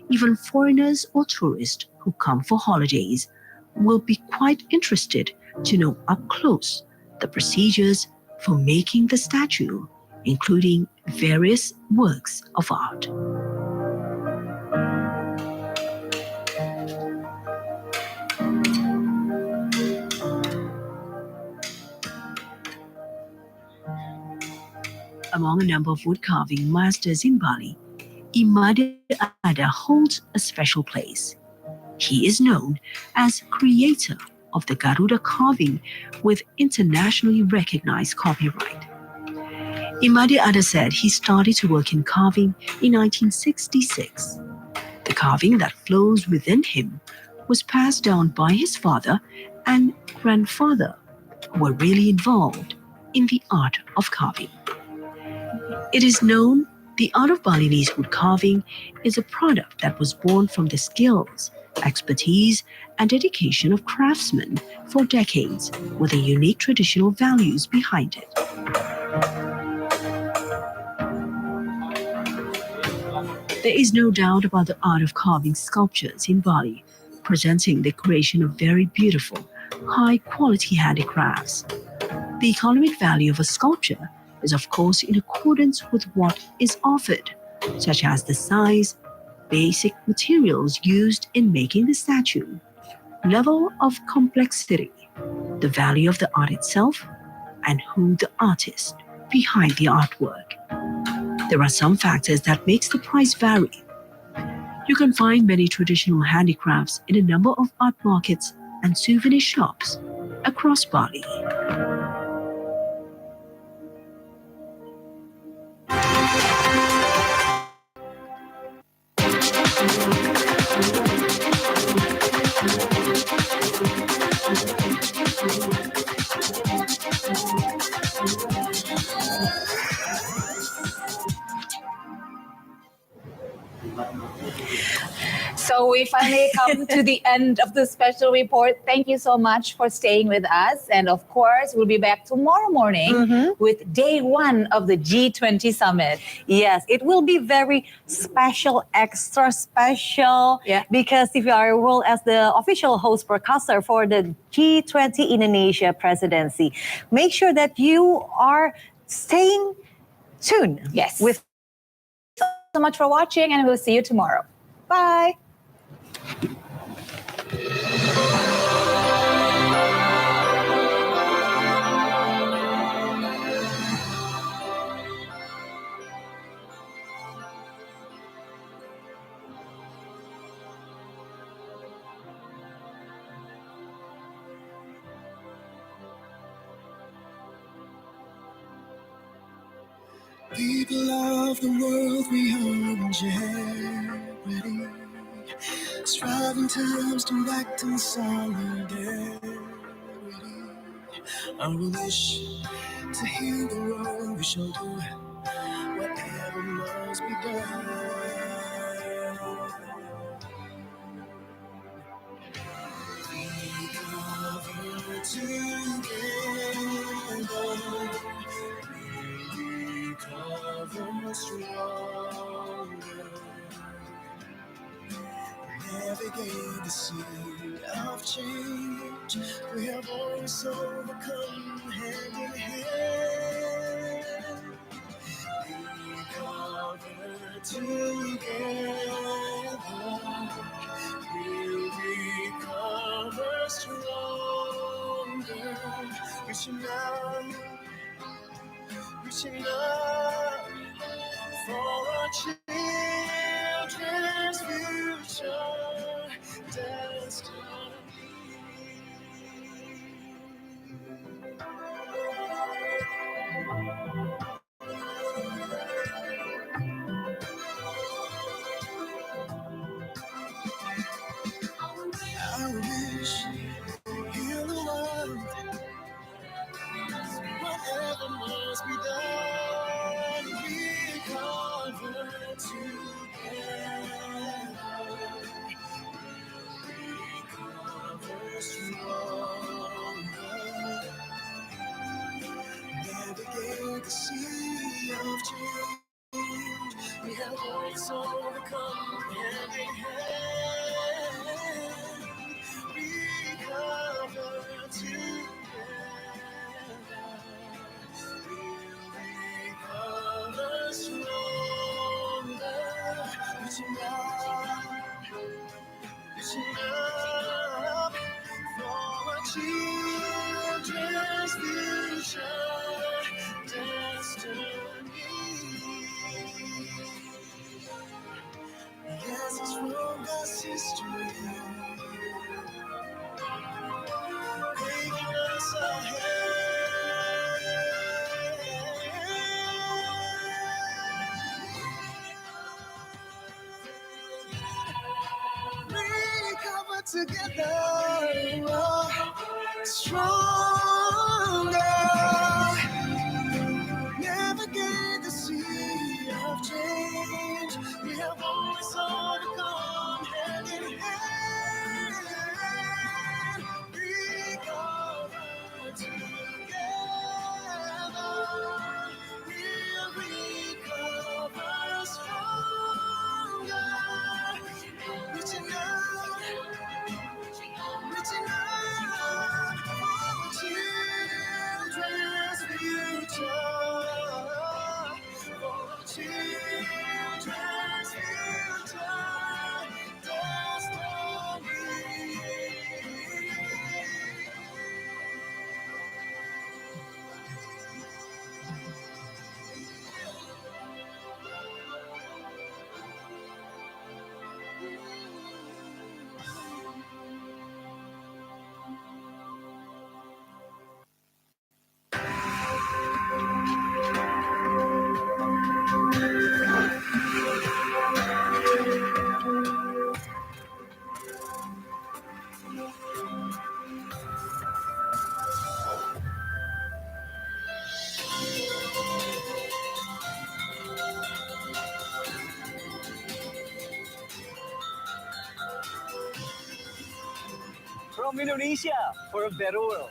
even foreigners or tourists who come for holidays will be quite interested to know up close the procedures for making the statue, including various works of art. Among a number of wood carving masters in Bali, Ignria holds a special place. He is known as creator of the Garuda carving with internationally recognized copyright. Ignria said he started to work in carving in 1966. The carving that flows within him was passed down by his father and grandfather, who were really involved in the art of carving. It is known the art of Balinese wood carving is a product that was born from the skills, expertise, and dedication of craftsmen for decades, with the unique traditional values behind it. There is no doubt about the art of carving sculptures in Bali, presenting the creation of very beautiful, high-quality handicrafts. The economic value of a sculpture is of course in accordance with what is offered, such as the size, basic materials used in making the statue, level of complexity, the value of the art itself, and who the artist behind the artwork. There are some factors that makes the price vary. You can find many traditional handicrafts in a number of art markets and souvenir shops across Bali. So we finally come to the end of the special report. Thank you so much for staying with us. And of course, we'll be back tomorrow morning with day one of the G20 summit. Yes, it will be very special, extra special, because if you are role as the official host broadcaster for the G20 Indonesia presidency, make sure that you are staying tuned. Yes. With so much for watching, and we'll see you tomorrow. Bye. People of the world, we are in jeopardy. Striving times to act in solidarity. Our wish to heal the world, we shall do whatever must be done. We cover together. We cover stronger. Navigate the sea of change. We have always overcome hand in hand. We cover together. We'll recover stronger. Reaching out for our children's future destiny. I wish heal the world. Whatever must be done, we cover together. We cover stronger. Navigate the sea of change. We have always overcome hand in hand. We cover together. reaching up for our children's future destiny. Yes, it's from God's history, taking us ahead. We cover together, stronger. Navigate the sea of change. We have always overcome hand in hand. We cover together. We'll recover stronger. Reaching out for children's future. For children's future From Indonesia for a better world.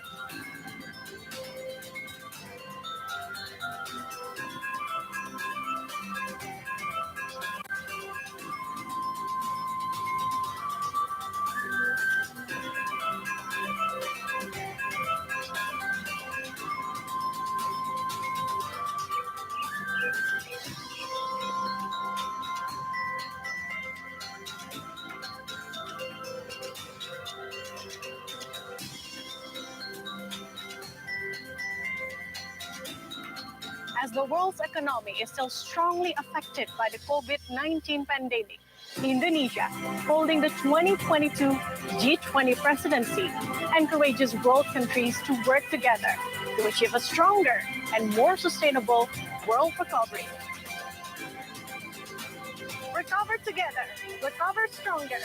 As the world's economy is still strongly affected by the COVID-19 pandemic, Indonesia, holding the 2022 G20 presidency, encourages world countries to work together to achieve a stronger and more sustainable world recovery. Recover together, recover stronger.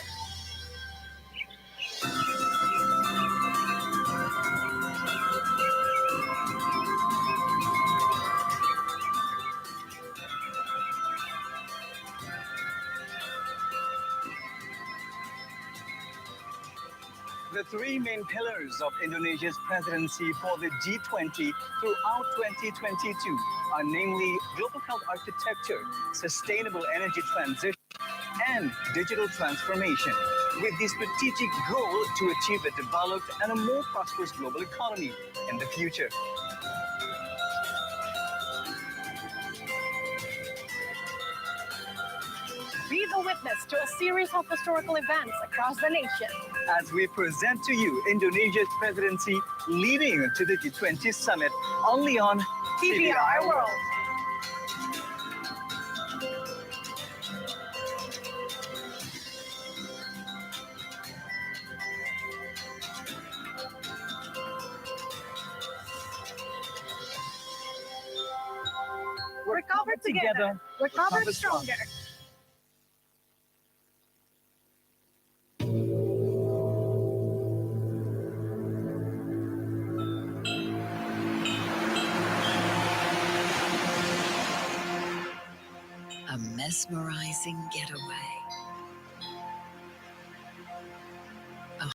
The three main pillars of Indonesia's presidency for the G20 throughout 2022 are namely global health architecture, sustainable energy transition, and digital transformation, with the strategic goal to achieve a developed and a more prosperous global economy in the future. Be the witness to a series of historical events across the nation. As we present to you Indonesia's presidency leading to the G20 summit, only on TBR World. Recover together, recover stronger. A mesmerizing getaway